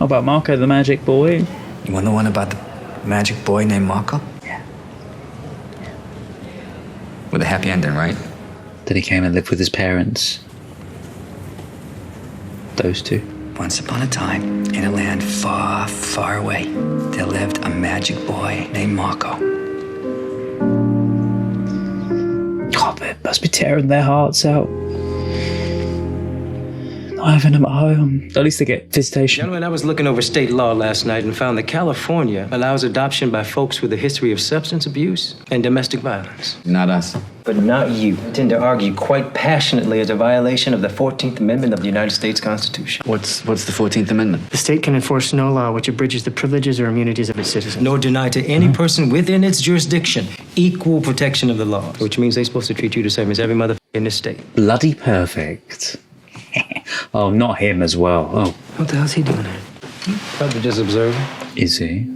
How about Marco the Magic Boy? You want the one about the magic boy named Marco? Yeah. With a happy ending, right? That he came and lived with his parents. Those two. Once upon a time, in a land far, far away, there lived a magic boy named Marco. God, they must be tearing their hearts out. Not having them at home. At least they get visitation. Gentlemen, I was looking over state law last night and found that California allows adoption by folks with a history of substance abuse and domestic violence. Not us. But not you. I tend to argue quite passionately as a violation of the 14th Amendment of the United States Constitution. What's the 14th Amendment? The state can enforce no law which abridges the privileges or immunities of its citizens. Nor deny to any person within its jurisdiction equal protection of the law, which means they're supposed to treat you the same as every mother in this state. Bloody perfect. Oh, not him as well. Oh. What the hell's he doing here? Probably just observing. Is he?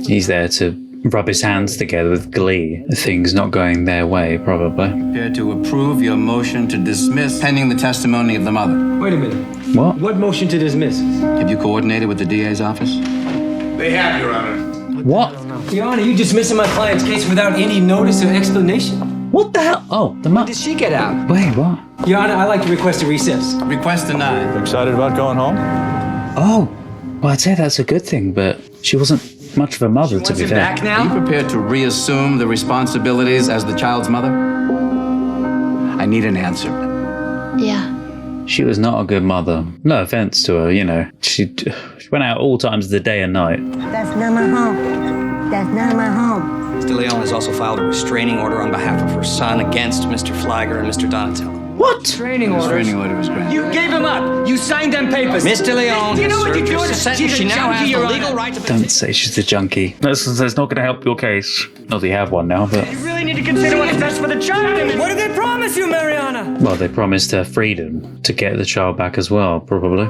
He's there to rub his hands together with glee. Things not going their way, probably. Prepare to approve your motion to dismiss pending the testimony of the mother. Wait a minute. What? What motion to dismiss? Have you coordinated with the DA's office? They have, Your Honor. What? Your Honor, you dismissing my client's case without any notice or explanation? What the hell? Oh, the When did she get out? Wait, what? Your Honor, I'd like to request a recess. Request denied. Excited about going home? Oh. Well, I'd say that's a good thing, but she wasn't much of a mother, to be fair. Back now? Are you prepared to reassume the responsibilities as the child's mother? I need an answer. Yeah. She was not a good mother. No offense to her, you know. She went out all times of the day and night. That's not my home. That's not my home. Mr. Leon has also filed a restraining order on behalf of her son against Mr. Flagger and Mr. Donatello. What? Training order. Restraining order was granted. You gave him up. You signed them papers. Mr. Leon Do you know has what you're served her doing? sentence. She now has the legal right to Don't say she's a junkie. That's not going to help your case. Not that you have one now, but... You really need to consider what's best for the child. What did they promise you, Mariana? Well, they promised her freedom to get the child back as well, probably.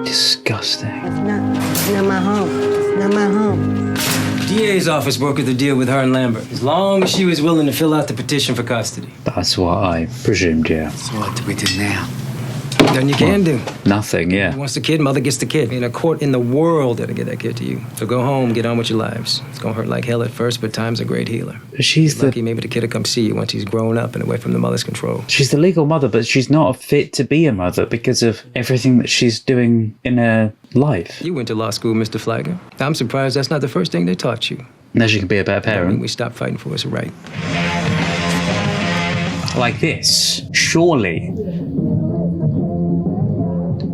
Disgusting. It's not my home. It's not my home. DA's office brokered the deal with her and Lambert, as long as she was willing to fill out the petition for custody. That's what I presumed, yeah. So what do we do now? Then you can do. Nothing, yeah. Wants the kid, mother gets the kid. In a court in the world that'll get that kid to you. So go home, get on with your lives. It's gonna hurt like hell at first, but time's a great healer. She's Lucky maybe the kid will come see you once he's grown up and away from the mother's control. She's the legal mother, but she's not fit to be a mother because of everything that she's doing in her life. You went to law school, Mr. Flagger. I'm surprised that's not the first thing they taught you. Now she can be a better parent. We stopped fighting for what's right. Like this, surely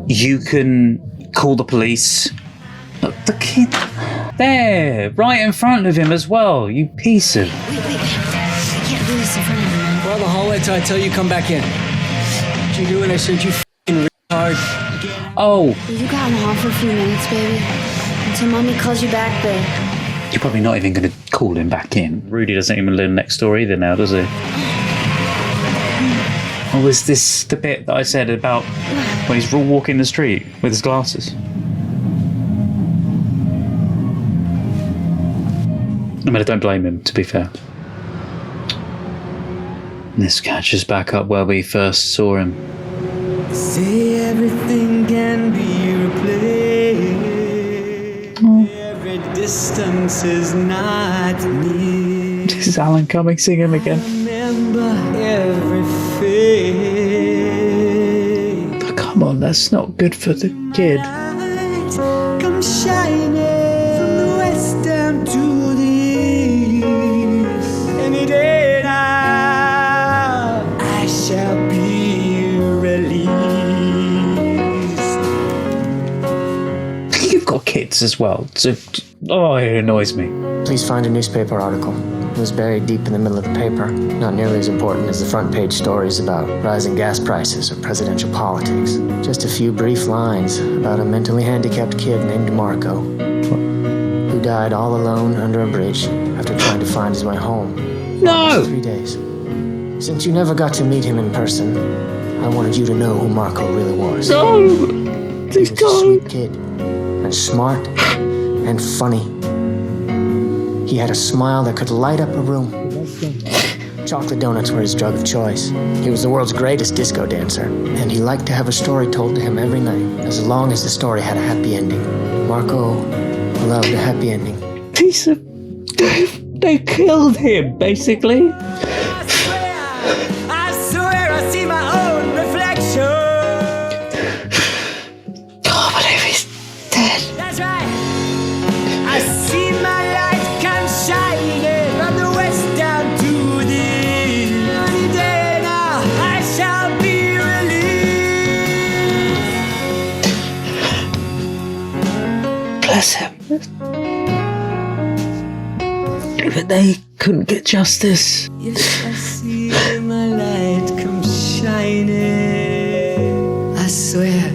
you can call the police. Look, the kid there, right in front of him as well. You piece of. Wait. I can't do this in front of him, man. Go out in the hallway till I tell you come back in. What you doing? I said you f***ing retard. Oh. You got him home for a few minutes, baby. Until mommy calls you babe. You're probably not even going to call him back in. Rudy doesn't even live next door either now, does he? Or was this the bit that I said about when he's walking the street with his glasses? I mean, I don't blame him, to be fair. This catches back up where we first saw him. Say everything can be replaced. Every distance is not near. This is Alan Cumming singing again. Remember every face. Oh, come on, that's not good for the kid. Come shining from the west down to the east. Any day now, I shall be released. You've got kids as well, so oh, it annoys me. Please find a newspaper article. It was buried deep in the middle of the paper, not nearly as important as the front page stories about rising gas prices or presidential politics. Just a few brief lines about a mentally handicapped kid named Marco, who died all alone under a bridge after trying to find his way home. No! For 3 days. Since you never got to meet him in person, I wanted you to know who Marco really was. No! He was a sweet kid, and smart, and funny. He had a smile that could light up a room. speaking. Chocolate donuts were his drug of choice. He was the world's greatest disco dancer, and he liked to have a story told to him every night, as long as the story had a happy ending. Marco loved a happy ending. Piece of... They killed him, basically. I swear I see my own reflection. Can't believe he's dead. That's right. I see my light come shining from the west down to the east. Any day now I shall be released. Bless him. But they couldn't get justice. Yes, I see my light come shining. I swear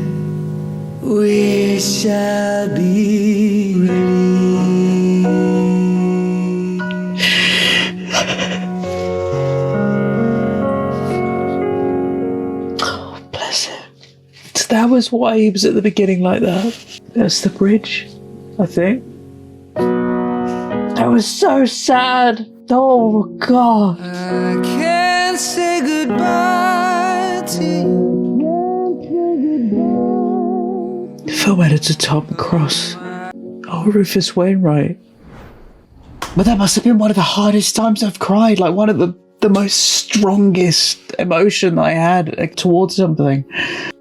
we shall be released. Oh, bless him. So that was why he was at the beginning like that. That's the bridge, I think. That was so sad. Oh, God. I can't say goodbye to you. Film editor Tom Cross. Oh, Rufus Wainwright. But that must have been one of the hardest times I've cried. Like one of the most strongest emotion I had towards something.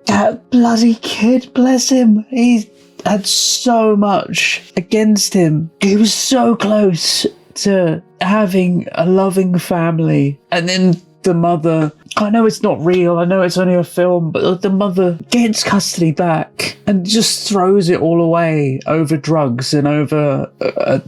That bloody kid, bless him. He had so much against him. He was so close to having a loving family. And then the mother, I know it's not real, I know it's only a film, but the mother gets custody back and just throws it all away over drugs and over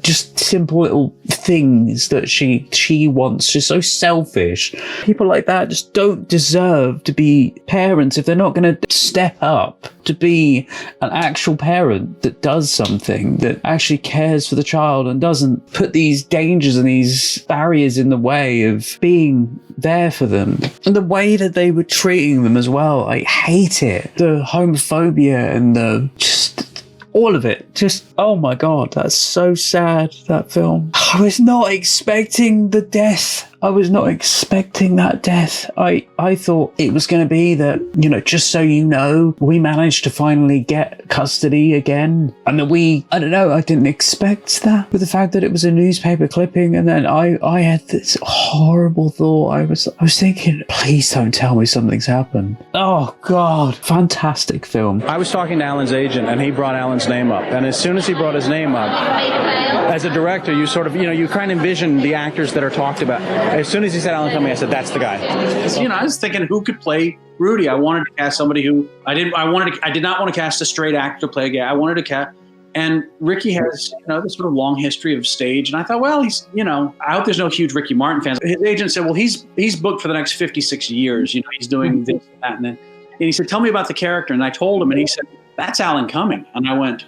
just simple little things that she wants. She's so selfish. People like that just don't deserve to be parents if they're not going to step up to be an actual parent that does something, that actually cares for the child and doesn't put these dangers and these barriers in the way of being there for them. And the way that they were treating them as well, I hate it. The homophobia and the just all of it. Just, oh my God, that's so sad, that film. I was not expecting the death. I was not expecting that death. I thought it was going to be that, you know, just so you know, we managed to finally get custody again. And that I don't know, I didn't expect that. But the fact that it was a newspaper clipping, and then I had this horrible thought. I was thinking, please don't tell me something's happened. Oh God, fantastic film. I was talking to Alan's agent and he brought Alan's name up. And as soon as he brought his name up, as a director, you sort of, you know, you kind of envision the actors that are talked about. As soon as he said Alan Cumming, I said, that's the guy. You know, I was thinking who could play Rudy. I wanted to cast somebody who I did not want to cast a straight actor to play a gay. I wanted to cast, and Ricky has, you know, this sort of long history of stage. And I thought, well, he's, you know, I hope there's no huge Ricky Martin fans. His agent said, well, he's booked for the next 56 years. You know, he's doing this and that. And he said, tell me about the character. And I told him, and he said, that's Alan Cumming. And I went,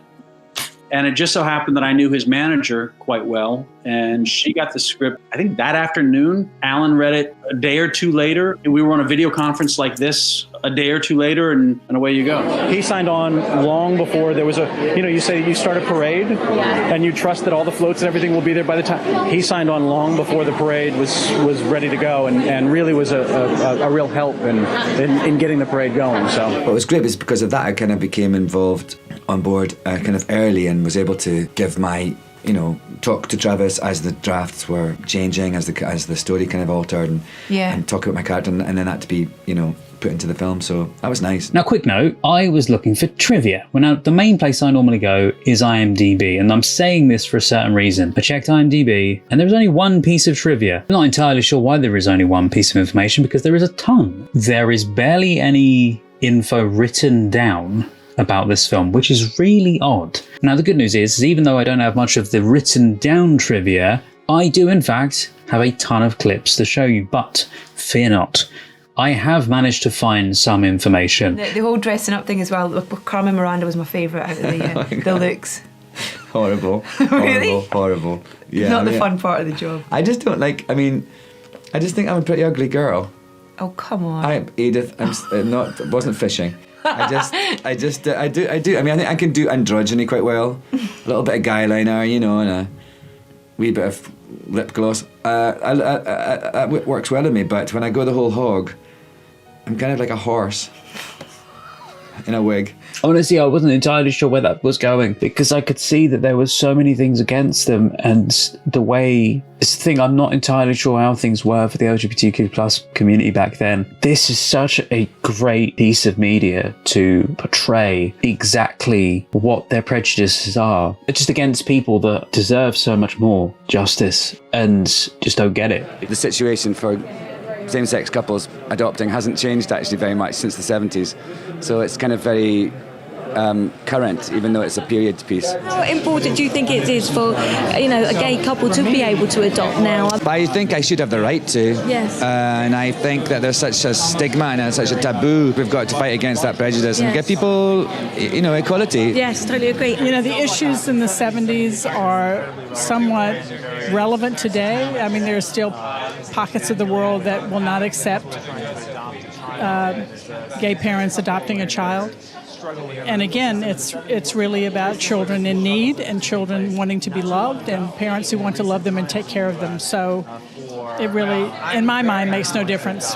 and it just so happened that I knew his manager quite well, and she got the script, I think that afternoon. Alan read it a day or two later. We were on a video conference like this a day or two later, and away you go. He signed on long before there was a, you know, you say you start a parade and you trust that all the floats and everything will be there by the time. He signed on long before the parade was ready to go, and really was a real help in getting the parade going. So what was great was because of that I kind of became involved on board kind of early and was able to give my, you know, talk to Travis as the drafts were changing, as the story kind of altered, and talk about my character, and then that to be, you know, put into the film. So that was nice. Now, quick note, I was looking for trivia. Well, now the main place I normally go is IMDb, and I'm saying this for a certain reason. I checked IMDb and there was only one piece of trivia. I'm not entirely sure why there is only one piece of information, because there is a ton. There is barely any info written down about this film, which is really odd. Now, the good news is even though I don't have much of the written down trivia, I do in fact have a ton of clips to show you, but fear not. I have managed to find some information. The whole dressing up thing as well. Carmen Miranda was my favourite out of the looks. Horrible. Really? Horrible. Yeah, Not the fun part of the job. I just don't like, I mean, I just think I'm a pretty ugly girl. Oh, come on. Edith, wasn't fishing. I do. I mean, I think I can do androgyny quite well. A little bit of guy liner, you know, and a wee bit of lip gloss. It works well on me, but when I go the whole hog, I'm kind of like a horse in a wig. Honestly, I wasn't entirely sure where that was going because I could see that there were so many things against them, and the way it's the thing, I'm not entirely sure how things were for the LGBTQ plus community back then. This is such a great piece of media to portray exactly what their prejudices are, just against people that deserve so much more justice and just don't get it. The situation for same-sex couples adopting hasn't changed actually very much since the 70s, so it's kind of very current, even though it's a period piece. How important do you think it is for, a gay couple to be able to adopt now? I think I should have the right to. Yes. And I think that there's such a stigma and such a taboo. We've got to fight against that prejudice and give people, equality. Yes, totally agree. The issues in the 70s are somewhat relevant today. I mean, there are still pockets of the world that will not accept gay parents adopting a child. And again, it's really about children in need and children wanting to be loved and parents who want to love them and take care of them. So it really, in my mind, makes no difference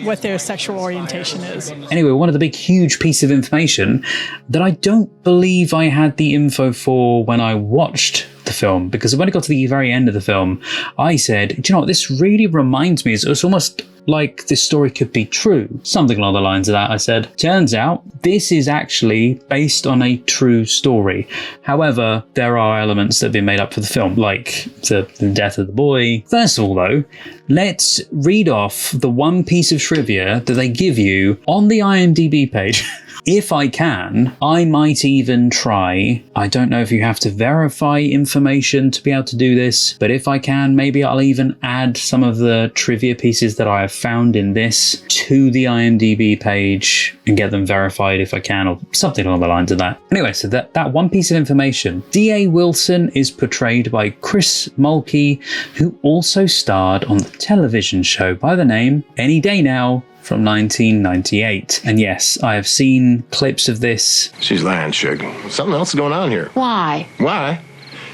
what their sexual orientation is. Anyway, one of the big, huge piece of information that I don't believe I had the info for when I watched the film, because when I got to the very end of the film, I said, do you know what, this really reminds me, it's almost like this story could be true. Something along the lines of that, I said. Turns out, this is actually based on a true story. However, there are elements that have been made up for the film, like the death of the boy. First of all, though, let's read off the one piece of trivia that they give you on the IMDb page. If I can, I might even try. I don't know if you have to verify information to be able to do this, but if I can, maybe I'll even add some of the trivia pieces that I have found in this to the IMDb page and get them verified if I can, or something along the lines of that. Anyway, so that one piece of information. D.A. Wilson is portrayed by Chris Mulkey, who also starred on the television show by the name Any Day Now, from 1998. And yes, I have seen clips of this. She's lying, Sugar. Something else is going on here. Why? Why?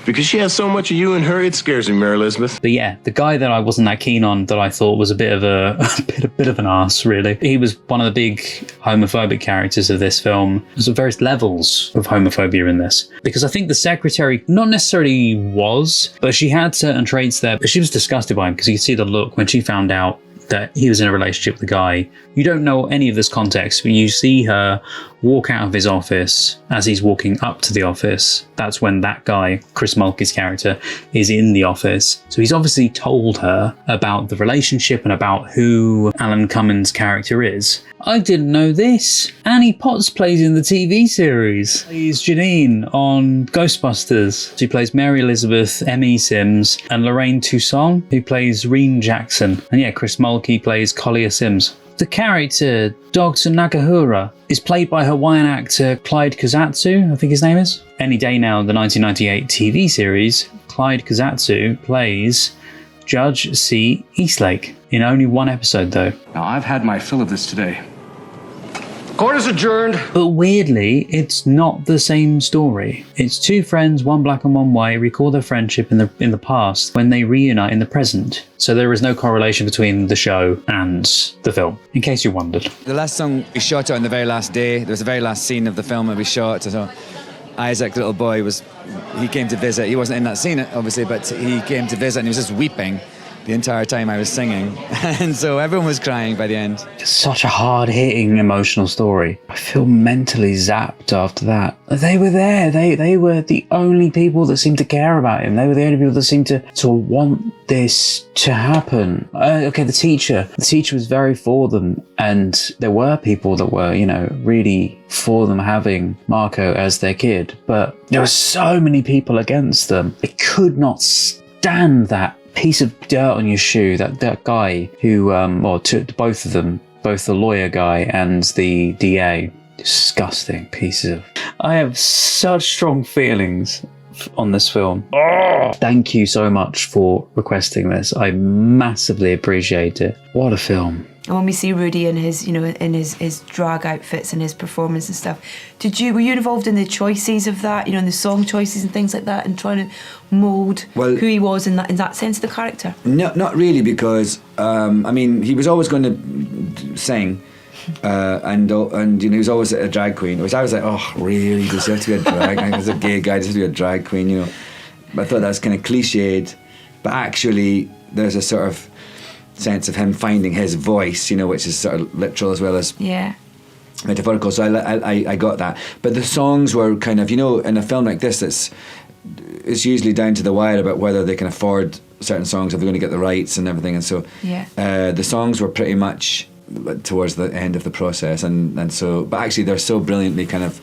Because she has so much of you and her, it scares me, Mary Elizabeth. But yeah, the guy that I wasn't that keen on, that I thought was a bit of an arse, really. He was one of the big homophobic characters of this film. There's various levels of homophobia in this. Because I think the secretary, not necessarily was, but she had certain traits there. But she was disgusted by him, because you could see the look when she found out that he was in a relationship with the guy. You don't know any of this context, but you see her walk out of his office as he's walking up to the office. That's when that guy, Chris Mulkey's character, is in the office. So he's obviously told her about the relationship and about who Alan Cumming's character is. I didn't know this. Annie Potts plays in the TV series. Plays Janine on Ghostbusters. She plays Mary Elizabeth, M.E. Sims, and Lorraine Toussaint, who plays Reen Jackson. And yeah, Chris Mulkey plays Collier Sims. The character, Dr. Nakahura, is played by Hawaiian actor Clyde Kazatsu, I think his name is. Any Day Now, the 1998 TV series, Clyde Kazatsu plays Judge C. Eastlake, in only one episode though. Now, I've had my fill of this today. Court is adjourned. But weirdly, it's not the same story. It's two friends, one black and one white, recall their friendship in the past when they reunite in the present. So there is no correlation between the show and the film, in case you wondered. The last song we shot it on the very last day. There was the very last scene of the film that we shot. So Isaac, the little boy, he came to visit. He wasn't in that scene, obviously, but he came to visit and he was just weeping the entire time I was singing. And so everyone was crying by the end. Just such a hard-hitting, emotional story. I feel mentally zapped after that. They were there. They were the only people that seemed to care about him. They were the only people that seemed to want this to happen. Okay, the teacher was very for them. And there were people that were, really for them having Marco as their kid. But there were so many people against them. They could not stand that piece of dirt on your shoe, that guy who, both of them, both the lawyer guy and the DA, disgusting pieces of... I have such strong feelings on this film. Oh, thank you so much for requesting this. I massively appreciate it. What a film. And when we see Rudy in his, in his drag outfits and his performance and stuff, were you involved in the choices of that, in the song choices and things like that, and trying to mould who he was in that sense of the character? No, not really, because he was always going to sing, and he was always a drag queen. Which I was like, oh, really? Does he have to be a drag? I was a gay guy, does he have to be a drag queen? But I thought that was kind of cliched, but actually, there's a sort of sense of him finding his voice, which is sort of literal as well as metaphorical. So I got that. But the songs were kind of, in a film like this, it's usually down to the wire about whether they can afford certain songs, if they're going to get the rights and everything. And so the songs were pretty much towards the end of the process, and so, but actually they're so brilliantly kind of,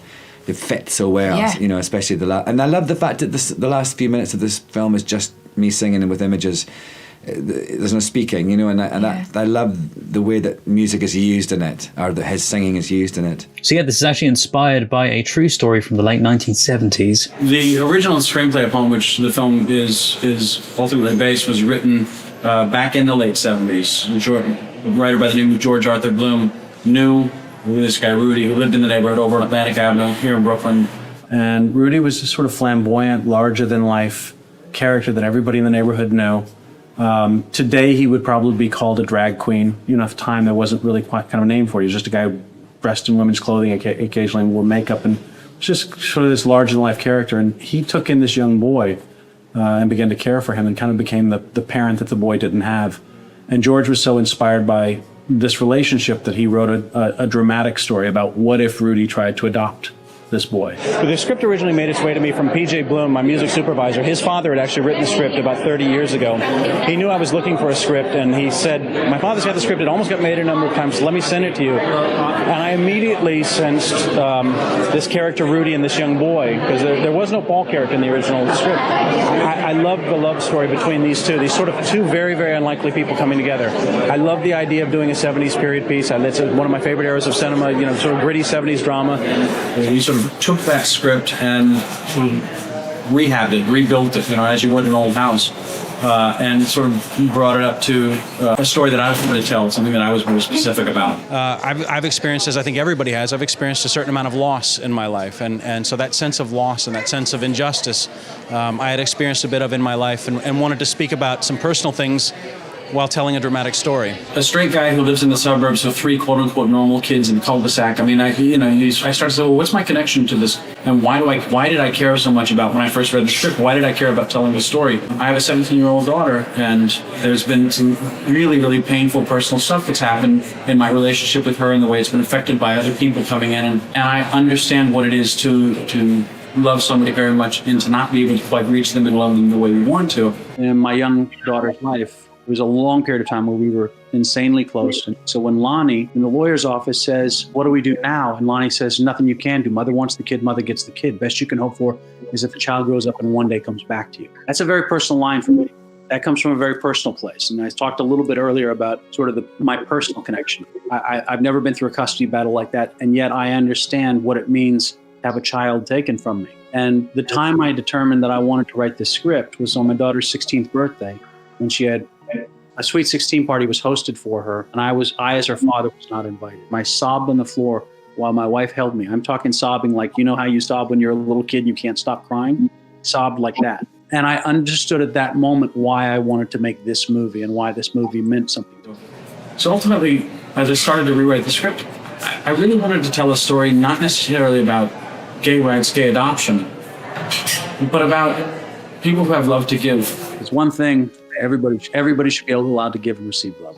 they fit so well, especially and I love the fact that the last few minutes of this film is just me singing and with images. There's no speaking, and I love the way that music is used in it, or that his singing is used in it. So this is actually inspired by a true story from the late 1970s. The original screenplay upon which the film is ultimately based was written back in the late 70s. A writer by the name of George Arthur Bloom knew this guy Rudy, who lived in the neighborhood over on Atlantic Avenue here in Brooklyn. And Rudy was this sort of flamboyant, larger-than-life character that everybody in the neighborhood knew. Today he would probably be called a drag queen. At the time there wasn't really quite kind of a name for it. He was just a guy dressed in women's clothing, occasionally wore makeup, and just sort of this larger-than-life character. And he took in this young boy and began to care for him, and kind of became the parent that the boy didn't have. And George was so inspired by this relationship that he wrote a dramatic story about what if Rudy tried to adopt this boy. The script originally made its way to me from P.J. Bloom, my music supervisor. His father had actually written the script about 30 years ago. He knew I was looking for a script, and he said, my father's got the script, it almost got made a number of times, so let me send it to you. And I immediately sensed this character Rudy and this young boy, because there was no Paul character in the original script. I love the love story between these sort of two very, very unlikely people coming together. I love the idea of doing a 70s period piece. It's one of my favorite eras of cinema, sort of gritty 70s drama. You sort of took that script and rehabbed it, rebuilt it, as you would an old house, and sort of brought it up to a story that I was going to tell, something that I was more specific about. I've experienced, as I think everybody has, I've experienced a certain amount of loss in my life, and so that sense of loss and that sense of injustice, I had experienced a bit of in my life, and wanted to speak about some personal things while telling a dramatic story. A straight guy who lives in the suburbs with 3 quote-unquote normal kids in the cul-de-sac. I started to say, well, what's my connection to this? And why did I care so much about when I first read the script? Why did I care about telling the story? I have a 17-year-old daughter, and there's been some really, really painful personal stuff that's happened in my relationship with her and the way it's been affected by other people coming in. And I understand what it is to love somebody very much and to not be able to quite reach them and love them the way we want to. In my young daughter's life, there was a long period of time where we were insanely close. And so when Lonnie in the lawyer's office says, what do we do now? And Lonnie says, nothing you can do. Mother wants the kid, mother gets the kid. Best you can hope for is that the child grows up and one day comes back to you. That's a very personal line for me. That comes from a very personal place. And I talked a little bit earlier about sort of my personal connection. I've never been through a custody battle like that, and yet I understand what it means to have a child taken from me. And the time I determined that I wanted to write this script was on my daughter's 16th birthday, when she had a sweet 16 party was hosted for her, and I as her father was not invited. I sobbed on the floor while my wife held me. I'm talking sobbing like, how you sob when you're a little kid and you can't stop crying? Sobbed like that. And I understood at that moment why I wanted to make this movie and why this movie meant something to me. So ultimately, as I started to rewrite the script, I really wanted to tell a story not necessarily about gay rights, gay adoption, but about people who have love to give. It's one thing. Everybody should be allowed to give and receive love.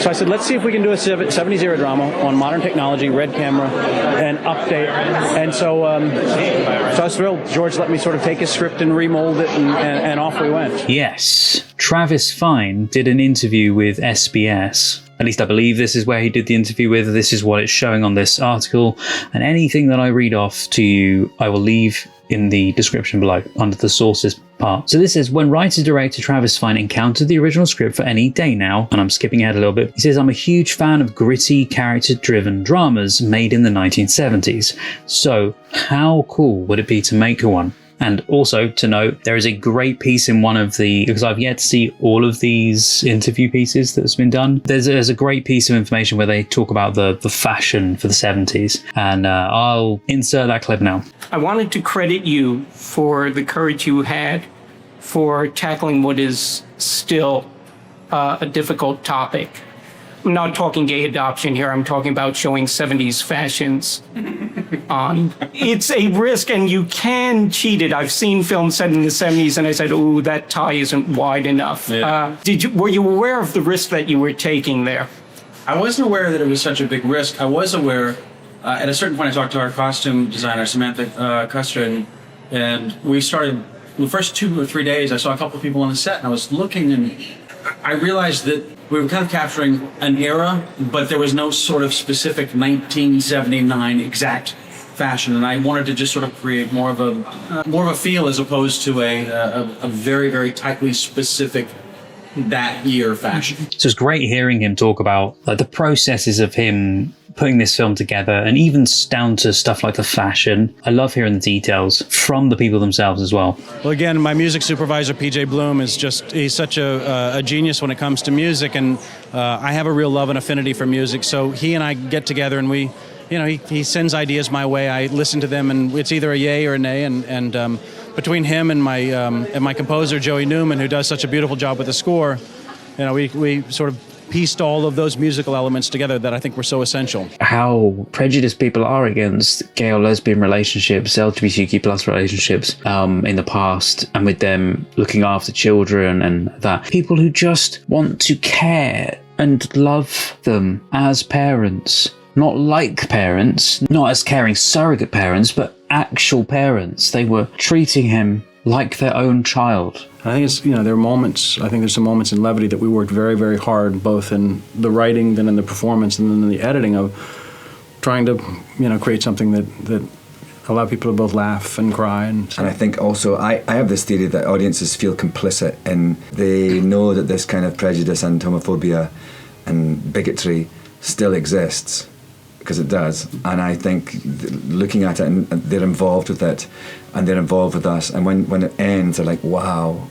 So I said, let's see if we can do a 70s era drama on modern technology, red camera, and update. And so I was thrilled. George let me sort of take his script and remold it, and off we went. Yes. Travis Fiennes did an interview with SBS. At least I believe this is where he did the interview with. This is what it's showing on this article. And anything that I read off to you, I will leave in the description below under the sources part. So this is when writer-director Travis Fiennes encountered the original script for Any Day Now, and I'm skipping ahead a little bit. He says, I'm a huge fan of gritty, character-driven dramas made in the 1970s. So how cool would it be to make one And also to note, there is a great piece in one of the, because I've yet to see all of these interview pieces that's been done, there's a great piece of information where they talk about the fashion for the 70s. And I'll insert that clip now. I wanted to credit you for the courage you had for tackling what is still a difficult topic. I'm not talking gay adoption here. I'm talking about showing 70s fashions on. It's a risk, and you can cheat it. I've seen films set in the 70s, and I said, "Oh, that tie isn't wide enough." Yeah. Were you aware of the risk that you were taking there? I wasn't aware that it was such a big risk. I was aware, at a certain point, I talked to our costume designer, Samantha Custer, and we started, the first 2 or 3 days, I saw a couple of people on the set, and I was looking, and I realized that we were kind of capturing an era, but there was no sort of specific 1979 exact fashion, and I wanted to just sort of create more of a feel as opposed to a very, very tightly specific that year fashion. So it's great hearing him talk about like the processes of him putting this film together, and even down to stuff like the fashion. I love hearing the details from the people themselves as well. Well, again, my music supervisor, PJ Bloom, he's such a genius when it comes to music, and I have a real love and affinity for music, so he and I get together and we, he sends ideas my way, I listen to them, and it's either a yay or a nay, and between him and my composer, Joey Newman, who does such a beautiful job with the score, we sort of pieced all of those musical elements together that I think were so essential. How prejudiced people are against gay or lesbian relationships, LGBTQ plus relationships in the past, and with them looking after children and that. People who just want to care and love them as parents. Not like parents, not as caring surrogate parents, but actual parents. They were treating him like their own child. I think it's, there are moments, I think there's some moments in Levity that we worked very, very hard, both in the writing, then in the performance, and then in the editing of trying to, create something that allow people to both laugh and cry. And I think also, I have this theory that audiences feel complicit, and they know that this kind of prejudice and homophobia and bigotry still exists, because it does. And I think looking at it, and they're involved with it, and they're involved with us, and when it ends, they're like, wow,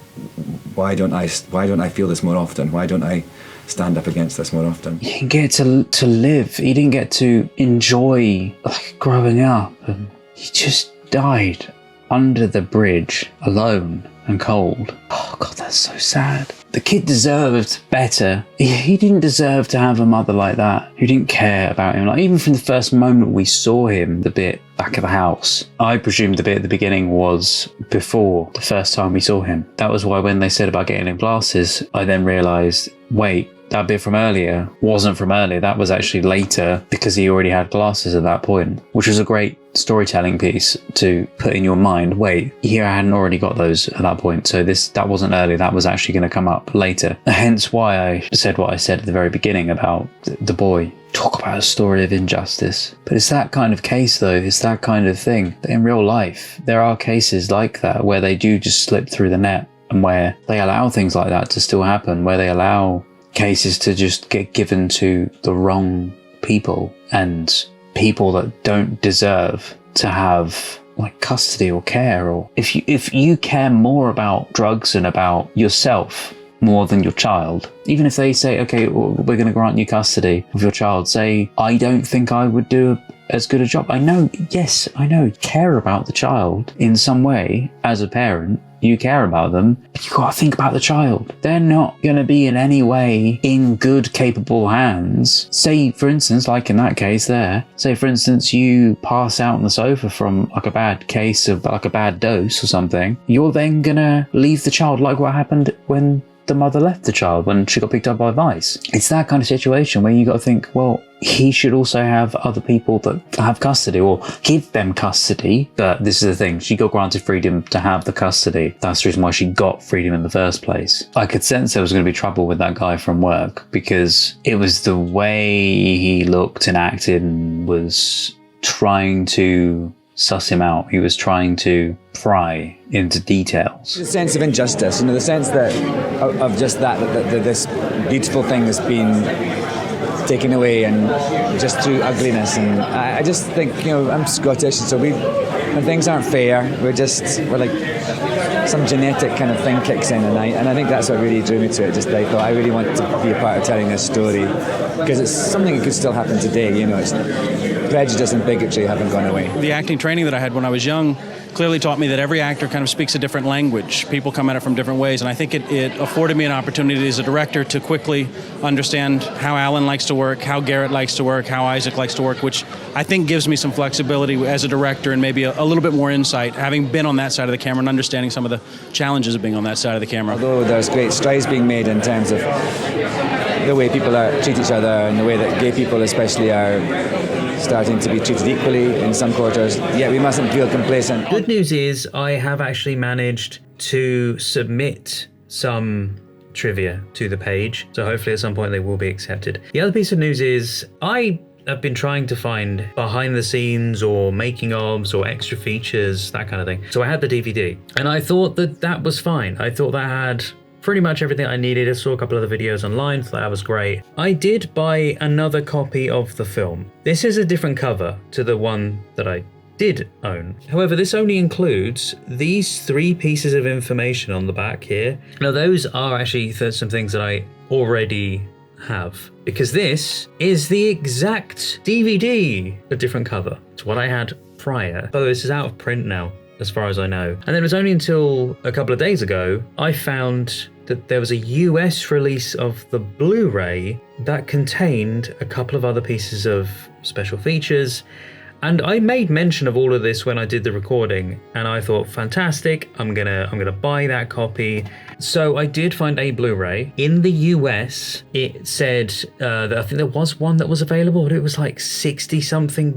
why don't I feel this more often? Why don't I stand up against this more often? He didn't get to live. He didn't get to enjoy growing up, and he just died under the bridge, alone and cold. Oh God, that's so sad. The kid deserved better. He didn't deserve to have a mother like that who didn't care about him. Like, even from the first moment we saw him, the bit back of the house, I presumed the bit at the beginning was before the first time we saw him. That was why when they said about getting him glasses, I then realised, wait, that bit from earlier wasn't from earlier. That was actually later, because he already had glasses at that point, which was a great storytelling piece to put in your mind. Wait, here I hadn't already got those at that point, so that wasn't early, that was actually going to come up later. Hence why I said what I said at the very beginning about the boy. Talk about a story of injustice. But it's that kind of case though, it's that kind of thing. In real life, there are cases like that where they do just slip through the net, and where they allow things like that to still happen, where they allow cases to just get given to the wrong people, and people that don't deserve to have like custody or care. Or if you care more about drugs and about yourself more than your child, even if they say, okay, well, we're going to grant you custody of your child, say, I don't think I would do as good a job. I know, yes, I know, care about the child in some way as a parent. You care about them, but you gotta think about the child. They're not gonna be in any way in good, capable hands. Say, for instance, like in that case there, say for instance, you pass out on the sofa from like a bad case of like a bad dose or something. You're then gonna leave the child, like what happened when the mother left the child when she got picked up by Vice. It's that kind of situation where you got to think, well, he should also have other people that have custody, or give them custody. But this is the thing, she got granted freedom to have the custody. That's the reason why she got freedom in the first place. I could sense there was going to be trouble with that guy from work, because it was the way he looked and acted and was trying to suss him out. He was trying to pry into details. The sense of injustice, the sense that of just that this beautiful thing that's been taken away, and just through ugliness. And I just think, I'm Scottish, and so we when things aren't fair, we're like, some genetic kind of thing kicks in, and I think that's what really drew me to it. Just I thought I really want to be a part of telling this story because it's something that could still happen today. You know, it's prejudice and bigotry haven't gone away. The acting training that I had when I was young clearly taught me that every actor kind of speaks a different language. People come at it from different ways, and I think it afforded me an opportunity as a director to quickly understand how Alan likes to work, how Garrett likes to work, how Isaac likes to work, which I think gives me some flexibility as a director and maybe a little bit more insight, having been on that side of the camera and understanding some of the challenges of being on that side of the camera. Although there's great strides being made in terms of the way people treat each other and the way that gay people especially are starting to be treated equally in some quarters, yet we mustn't feel complacent. Good news is I have actually managed to submit some trivia to the page, so hopefully at some point they will be accepted. The other piece of news is I have been trying to find behind the scenes or making ofs or extra features, that kind of thing. So I had the DVD and I thought that was fine. I thought that had pretty much everything I needed. I saw a couple of the videos online, thought that was great. I did buy another copy of the film. This is a different cover to the one that I did own. However, this only includes these 3 pieces of information on the back here. Now those are actually some things that I already have, because this is the exact DVD, a different cover. It's what I had prior. By the way, this is out of print now, as far as I know. And then it was only until a couple of days ago I found that there was a US release of the Blu-ray that contained a couple of other pieces of special features. And I made mention of all of this when I did the recording, and I thought, fantastic, I'm gonna buy that copy. So I did find a Blu-ray. In the US, it said that I think there was one that was available, but it was like $60 something.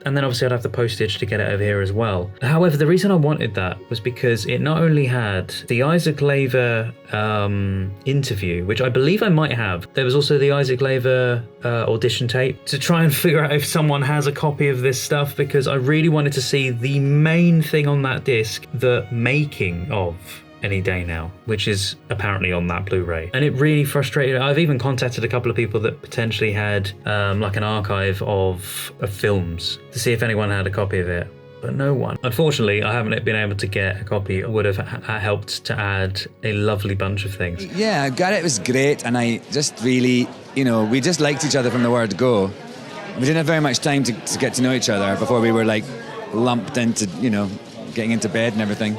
And then obviously I'd have the postage to get it over here as well. However, the reason I wanted that was because it not only had the Isaac Lever interview, which I believe I might have. There was also the Isaac Lever audition tape to try and figure out if someone has a copy of this stuff, because I really wanted to see the main thing on that disc, the making of Any Day Now, which is apparently on that Blu-ray. And it really frustrated. I've even contacted a couple of people that potentially had like an archive of films to see if anyone had a copy of it, but no one. Unfortunately, I haven't been able to get a copy. It would have helped to add a lovely bunch of things. Yeah, Garrett was great, and I just really, we just liked each other from the word go. We didn't have very much time to get to know each other before we were like lumped into, getting into bed and everything.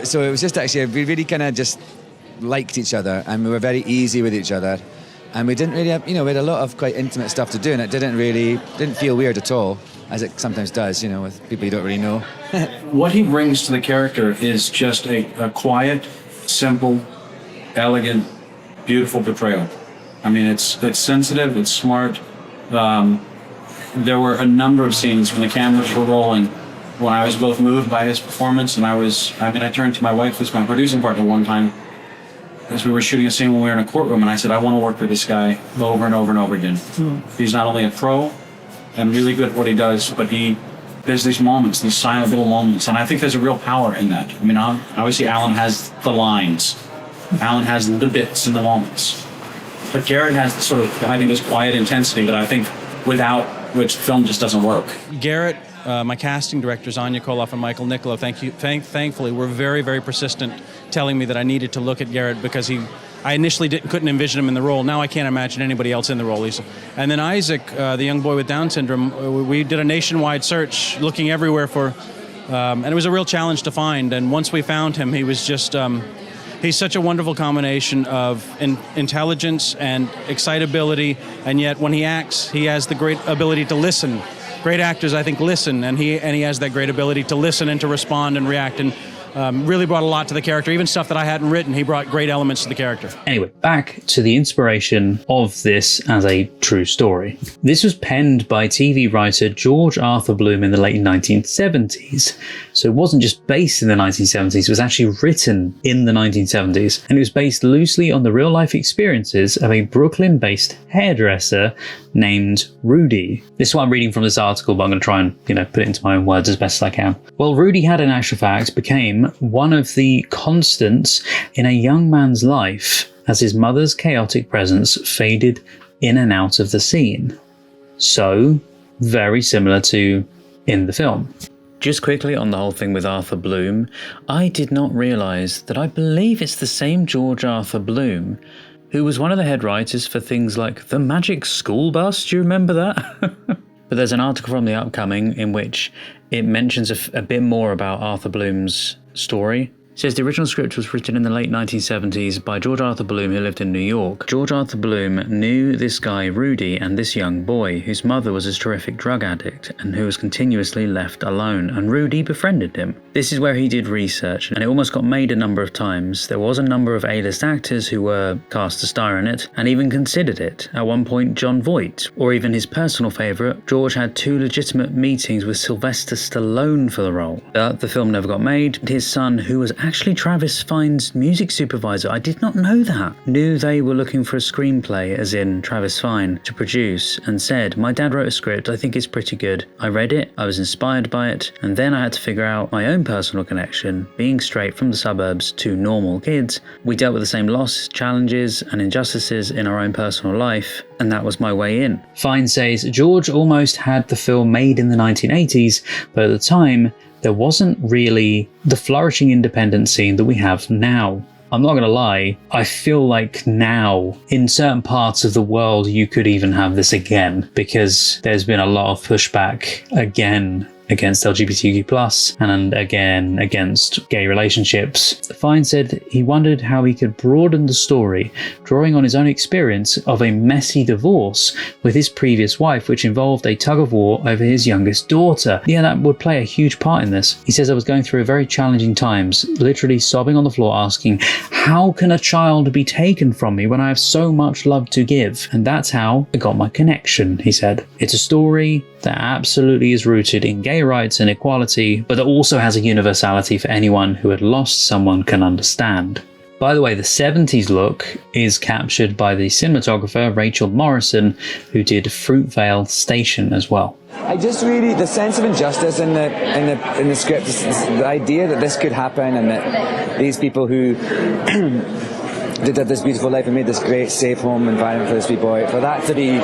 So it was just actually, we really kind of just liked each other, and we were very easy with each other. And we didn't really have, we had a lot of quite intimate stuff to do, and it didn't feel weird at all, as it sometimes does, with people you don't really know. What he brings to the character is just a quiet, simple, elegant, beautiful portrayal. I mean, it's sensitive, it's smart. There were a number of scenes when the cameras were rolling when I was both moved by his performance, and I turned to my wife, who's my producing partner, one time as we were shooting a scene when we were in a courtroom, and I said, I want to work with this guy over and over and over again. He's not only a pro and really good at what he does, but there's these moments, these silent little moments, and I think there's a real power in that. I mean, obviously Alan has the lines, Alan has the bits and the moments, but Garrett has this quiet intensity that I think without which film just doesn't work. Garrett, my casting directors, Anya Koloff and Michael Niccolo, thankfully were very, very persistent, telling me that I needed to look at Garrett because I initially couldn't envision him in the role. Now I can't imagine anybody else in the role. And then Isaac, the young boy with Down syndrome, we did a nationwide search looking everywhere for, and it was a real challenge to find. And once we found him, he was just, he's such a wonderful combination of intelligence and excitability, and yet when he acts, he has the great ability to listen. Great actors, I think, listen, and he has that great ability to listen and to respond and react, and really brought a lot to the character. Even stuff that I hadn't written, he brought great elements to the character. Anyway, back to the inspiration of this as a true story. This was penned by TV writer George Arthur Bloom in the late 1970s. So it wasn't just based in the 1970s, it was actually written in the 1970s. And it was based loosely on the real-life experiences of a Brooklyn-based hairdresser named Rudy. This is what I'm reading from this article, but I'm going to try and, put it into my own words as best as I can. Well, Rudy had, in actual fact, became one of the constants in a young man's life as his mother's chaotic presence faded in and out of the scene. So, very similar to in the film. Just quickly on the whole thing with Arthur Bloom, I did not realise that I believe it's the same George Arthur Bloom who was one of the head writers for things like The Magic School Bus. Do you remember that? But there's an article from the Upcoming in which it mentions a bit more about Arthur Bloom's story. It says the original script was written in the late 1970s by George Arthur Bloom, who lived in New York. George Arthur Bloom knew this guy Rudy and this young boy, whose mother was a terrific drug addict and who was continuously left alone, and Rudy befriended him. This is where he did research, and it almost got made a number of times. There was a number of A-list actors who were cast to star in it, and even considered it. At one point, Jon Voight, or even his personal favourite, George had 2 legitimate meetings with Sylvester Stallone for the role. But the film never got made. His son, who was actually Travis Fine's music supervisor, I did not know that, knew they were looking for a screenplay, as in Travis Fine, to produce, and said, "My dad wrote a script, I think it's pretty good. I read it, I was inspired by it, and then I had to figure out my own personal connection. Being straight from the suburbs to normal kids, we dealt with the same loss, challenges, and injustices in our own personal life, and that was my way in." Fine says George almost had the film made in the 1980s, but at the time, there wasn't really the flourishing independent scene that we have now. I'm not gonna lie, I feel like now, in certain parts of the world, you could even have this again, because there's been a lot of pushback again against LGBTQ+, and again against gay relationships. Fine said he wondered how he could broaden the story, drawing on his own experience of a messy divorce with his previous wife, which involved a tug-of-war over his youngest daughter. Yeah, that would play a huge part in this. He says, "I was going through very challenging times, literally sobbing on the floor asking, how can a child be taken from me when I have so much love to give? And that's how I got my connection," he said. It's a story that absolutely is rooted in gay rights and equality, but that also has a universality for anyone who had lost someone can understand. By the way, the 70s look is captured by the cinematographer Rachel Morrison, who did Fruitvale Station as well. I just really, the sense of injustice in the script, the idea that this could happen, and that these people who did this beautiful life and made this great safe home environment for this wee boy, for that to be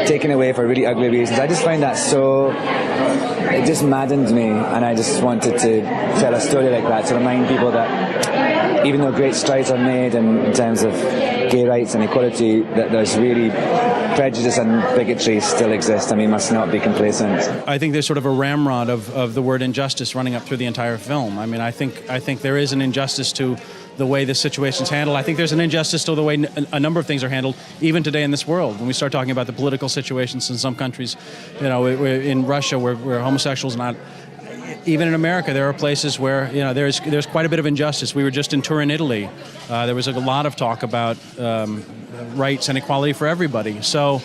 taken away for really ugly reasons, I just find that so, it just maddened me, and I just wanted to tell a story like that to remind people that even though great strides are made in terms of gay rights and equality, that there's really prejudice and bigotry still exist, and we must not be complacent. I think there's sort of a ramrod of the word injustice running up through the entire film. I mean, I think there is an injustice to the way this situation's handled. I think there's an injustice to the way a number of things are handled, even today in this world. When we start talking about the political situations in some countries, you know, in Russia where homosexuals not. Even in America, there are places where, you know, there's quite a bit of injustice. We were just in Turin, Italy. There was a lot of talk about rights and equality for everybody. So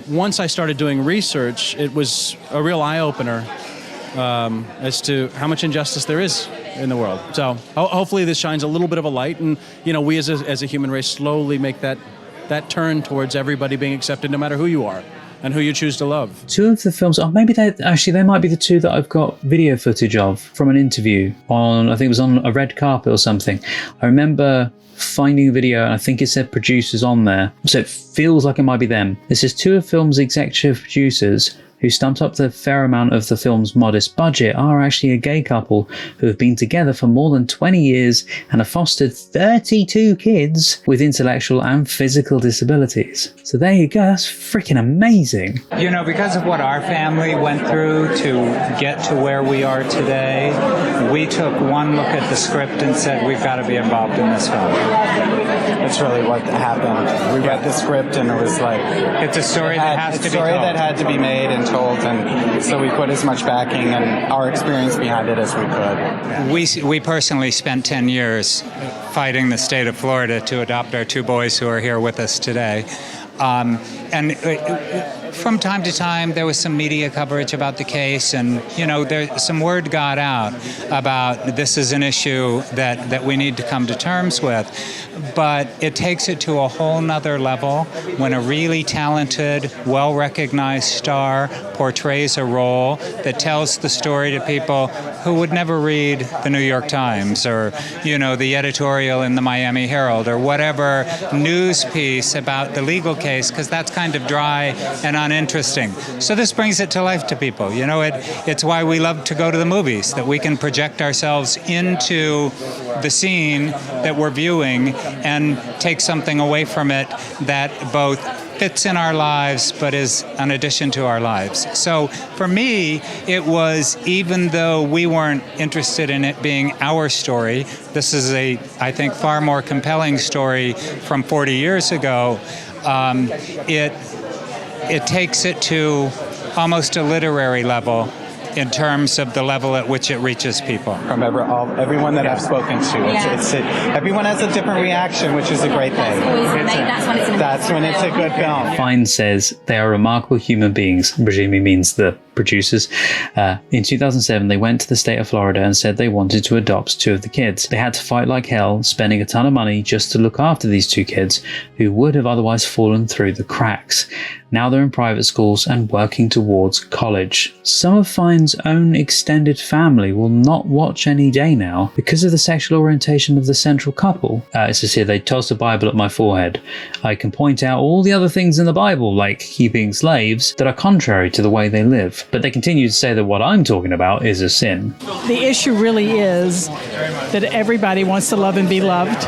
once I started doing research, it was a real eye-opener as to how much injustice there is in the world. So hopefully this shines a little bit of a light, and, you know, we as a human race slowly make that turn towards everybody being accepted, no matter who you are and who you choose to love. 2 of the films, maybe they might be the 2 that I've got video footage of from an interview on, I think it was on a red carpet or something. I remember finding a video, and I think it said producers on there, so it feels like it might be them. This is 2 of the film's executive producers who stumped up the fair amount of the film's modest budget are actually a gay couple who have been together for more than 20 years and have fostered 32 kids with intellectual and physical disabilities. So there you go, that's freaking amazing. You know, because of what our family went through to get to where we are today, we took one look at the script and said, we've got to be involved in this film. That's really what happened. We read the script and it was like, it's a story that has to be told. That had to be made and told, and so we put as much backing and our experience behind it as we could. We personally spent 10 years fighting the state of Florida to adopt our 2 boys who are here with us today. And from time to time, there was some media coverage about the case, and, you know, some word got out about this is an issue that we need to come to terms with. But it takes it to a whole nother level when a really talented, well-recognized star portrays a role that tells the story to people who would never read the New York Times or, you know, the editorial in the Miami Herald or whatever news piece about the legal case, because that's kind of dry and uninteresting. So this brings it to life to people. You know, it's why we love to go to the movies, that we can project ourselves into the scene that we're viewing and take something away from it that both fits in our lives but is an addition to our lives. So for me, it was, even though we weren't interested in it being our story, this is I think, far more compelling story from 40 years ago. It takes it to almost a literary level in terms of the level at which it reaches people. From everyone that I've spoken to, everyone has a different reaction, which is a great thing. That's when it's a good film. Fine says they are remarkable human beings, presumably means the producers. In 2007, they went to the state of Florida and said they wanted to adopt 2 of the kids. They had to fight like hell, spending a ton of money just to look after these 2 kids who would have otherwise fallen through the cracks. Now they're in private schools and working towards college. Some of Fine's own extended family will not watch any day now because of the sexual orientation of the central couple. It says here, they toss a Bible at my forehead. I can point out all the other things in the Bible, like keeping slaves, that are contrary to the way they live. But they continue to say that what I'm talking about is a sin. The issue really is that everybody wants to love and be loved.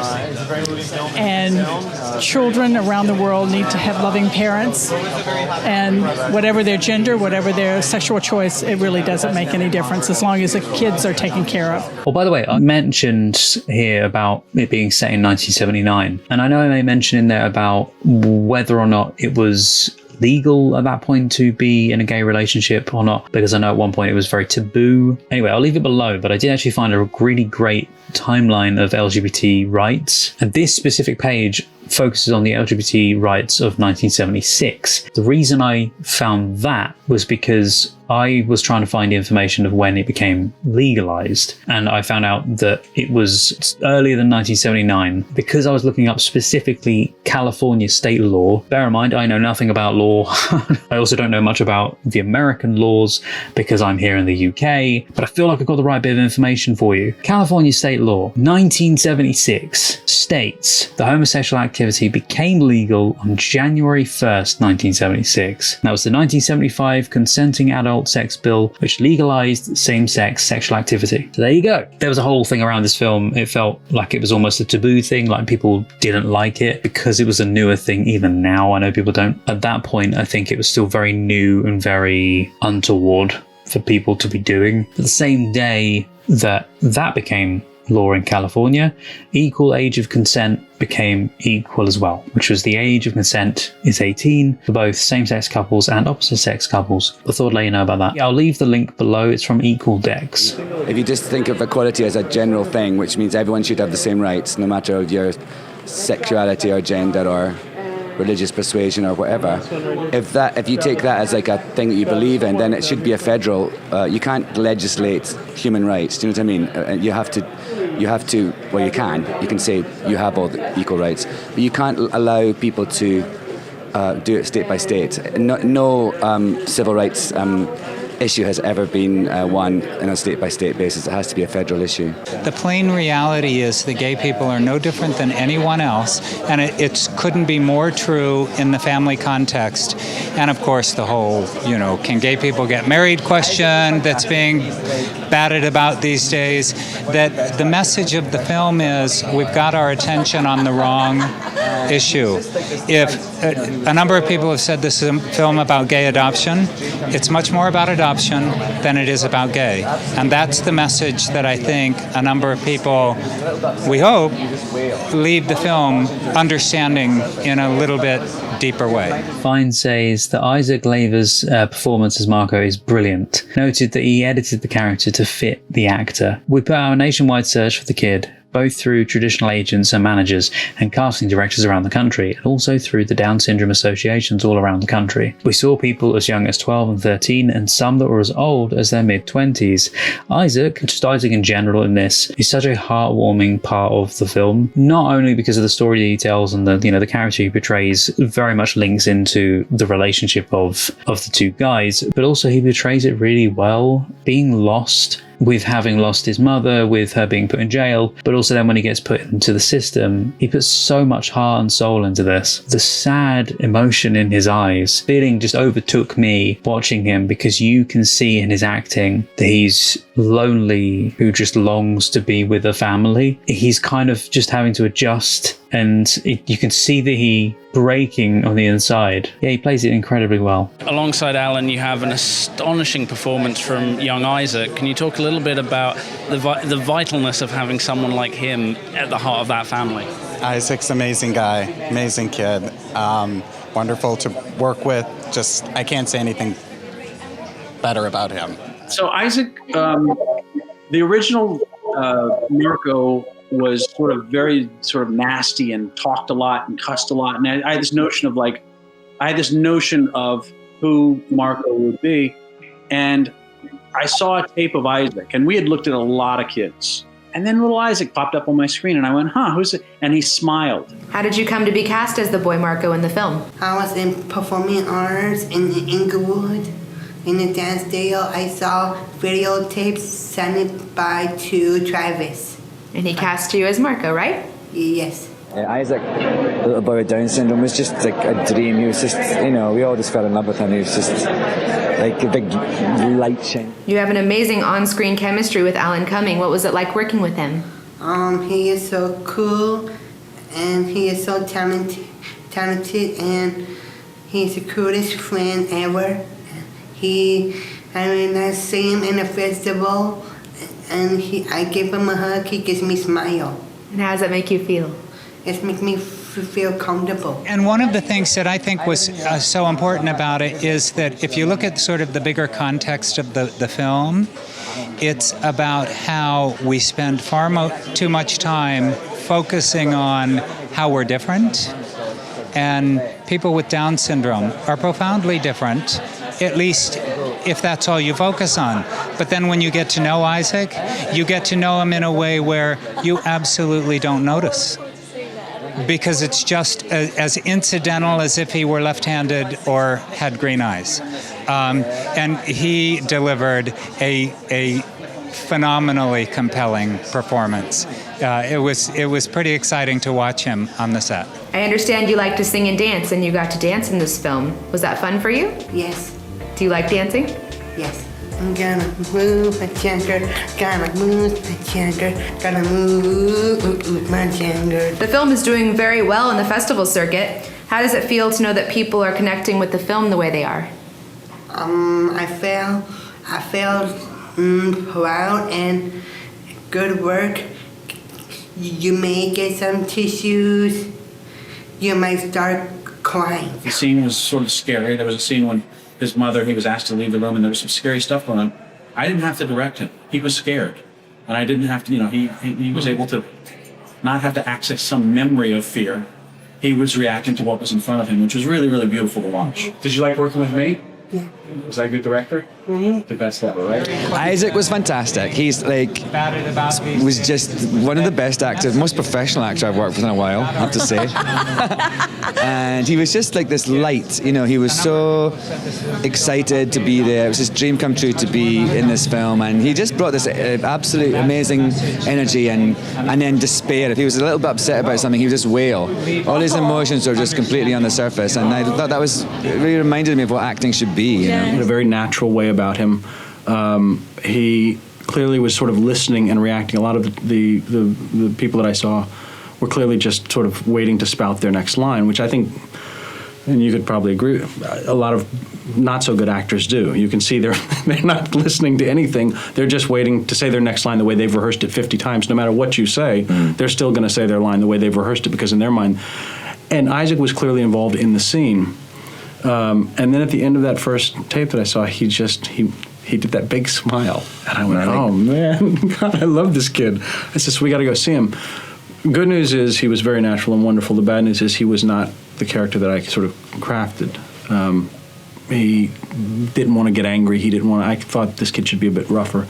And children around the world need to have loving parents. And whatever their gender, whatever their sexual choice, it really doesn't make any difference as long as the kids are taken care of. Oh, by the way, I mentioned here about it being set in 1979. And I know I may mention in there about whether or not it was legal at that point to be in a gay relationship or not, because I know at one point it was very taboo. Anyway, I'll leave it below, but I did actually find a really great timeline of LGBT rights. And this specific page focuses on the LGBT rights of 1976. The reason I found that was because I was trying to find information of when it became legalized, and I found out that it was earlier than 1979 because I was looking up specifically California state law. Bear in mind, I know nothing about law. I also don't know much about the American laws because I'm here in the UK, but I feel like I've got the right bit of information for you. California state law, 1976, states the homosexual activity became legal on January 1st, 1976. That was the 1975 Consenting Adult Sex Bill, which legalized same-sex sexual activity. So there you go. There was a whole thing around this film. It felt like it was almost a taboo thing, like people didn't like it because it was a newer thing. Even now, I know people don't. At that point, I think it was still very new and very untoward for people to be doing. The same day that became law in California, equal age of consent became equal as well, which was the age of consent is 18 for both same-sex couples and opposite-sex couples. I thought I'd let you know about that. Yeah, I'll leave the link below. It's from Equal Dex. If you just think of equality as a general thing, which means everyone should have the same rights, no matter your sexuality or gender or religious persuasion or whatever. If you take that as like a thing that you believe in, then it should be a federal. You can't legislate human rights. Do you know what I mean? You have to. Well, you can say you have all the equal rights, but you can't allow people to do it state by state. No civil rights issue has ever been won on a state-by-state basis. It has to be a federal issue. The plain reality is that gay people are no different than anyone else, and it couldn't be more true in the family context. And of course, the whole, can gay people get married question that's being batted about these days, that the message of the film is we've got our attention on the wrong issue. If a number of people have said this is a film about gay adoption, it's much more about adoption than it is about gay. And that's the message that I think a number of people, we hope, leave the film understanding in a little bit deeper way. Fine says that Isaac Lever's performance as Marco is brilliant. Noted that he edited the character to fit the actor. We put out a nationwide search for the kid, both through traditional agents and managers and casting directors around the country, and also through the Down syndrome associations all around the country. We saw people as young as 12 and 13, and some that were as old as their mid-20s. Isaac, just Isaac in general in this, is such a heartwarming part of the film, not only because of the story details and the character he portrays very much links into the relationship of the two guys, but also he portrays it really well. Being lost with having lost his mother, with her being put in jail, but also then when he gets put into the system, he puts so much heart and soul into this. The sad emotion in his eyes, feeling just overtook me watching him, because you can see in his acting that he's lonely, who just longs to be with a family. He's kind of just having to adjust, and you can see that he breaking on the inside. Yeah, he plays it incredibly well. Alongside Alan, you have an astonishing performance from young Isaac. Can you talk a little bit about the vitalness of having someone like him at the heart of that family? Isaac's an amazing guy, amazing kid, wonderful to work with. Just, I can't say anything better about him. So Isaac, the original Marco was sort of very sort of nasty and talked a lot and cussed a lot. And I had this notion of who Marco would be. And I saw a tape of Isaac, and we had looked at a lot of kids. And then little Isaac popped up on my screen, and I went, who's it? And he smiled. How did you come to be cast as the boy Marco in the film? I was in performing arts in Inglewood. In the dance studio, I saw videotapes sent by to Travis. And he cast you as Marco, right? Yes. Isaac, the little boy with Down syndrome, was just like a dream. He was just, we all just fell in love with him. He was just like a big light shine. You have an amazing on-screen chemistry with Alan Cumming. What was it like working with him? He is so cool, and he is so talented, and he's the coolest friend ever. I see him in a festival, and I give him a hug. He gives me a smile. And how does that make you feel? It makes me feel comfortable. And one of the things that I think was so important about it is that if you look at sort of the bigger context of the film, it's about how we spend far too much time focusing on how we're different. And people with Down syndrome are profoundly different, at least if that's all you focus on. But then when you get to know Isaac, you get to know him in a way where you absolutely don't notice, because it's just as incidental as if he were left-handed or had green eyes. And he delivered a phenomenally compelling performance. It was pretty exciting to watch him on the set. I understand you like to sing and dance, and you got to dance in this film. Was that fun for you? Yes. Do you like dancing? Yes. I'm gonna move my finger, gonna move my finger, gonna move my finger. The film is doing very well in the festival circuit. How does it feel to know that people are connecting with the film the way they are? I feel proud and good work. You may get some tissues. You might start crying. The scene was sort of scary. There was a scene when his mother, he was asked to leave the room, and there was some scary stuff going on. I didn't have to direct him. He was scared. And I didn't have to, he was able to not have to access some memory of fear. He was reacting to what was in front of him, which was really, really beautiful to watch. Did you like working with me? Yeah. Was I a good director? Mm-hmm. The best ever, right? Isaac was fantastic. He's was just one of the best actors, most professional actor I've worked with in a while, I have to say. And he was just like this light, he was so excited to be there. It was his dream come true to be in this film, and he just brought this absolute amazing energy and then despair. If he was a little bit upset about something, he would just wail. All his emotions are just completely on the surface, and I thought it really reminded me of what acting should be. He had a very natural way about him. He clearly was sort of listening and reacting. A lot of the people that I saw were clearly just sort of waiting to spout their next line, which I think, and you could probably agree, a lot of not so good actors do. You can see they're not listening to anything. They're just waiting to say their next line the way they've rehearsed it 50 times. No matter what you say, they're still going to say their line the way they've rehearsed it, because in their mind. And Isaac was clearly involved in the scene. And then at the end of that first tape that I saw, he did that big smile. And I went, oh man, God, I love this kid. I said, so we got to go see him. Good news is he was very natural and wonderful. The bad news is he was not the character that I sort of crafted. He didn't want to get angry. I thought this kid should be a bit rougher.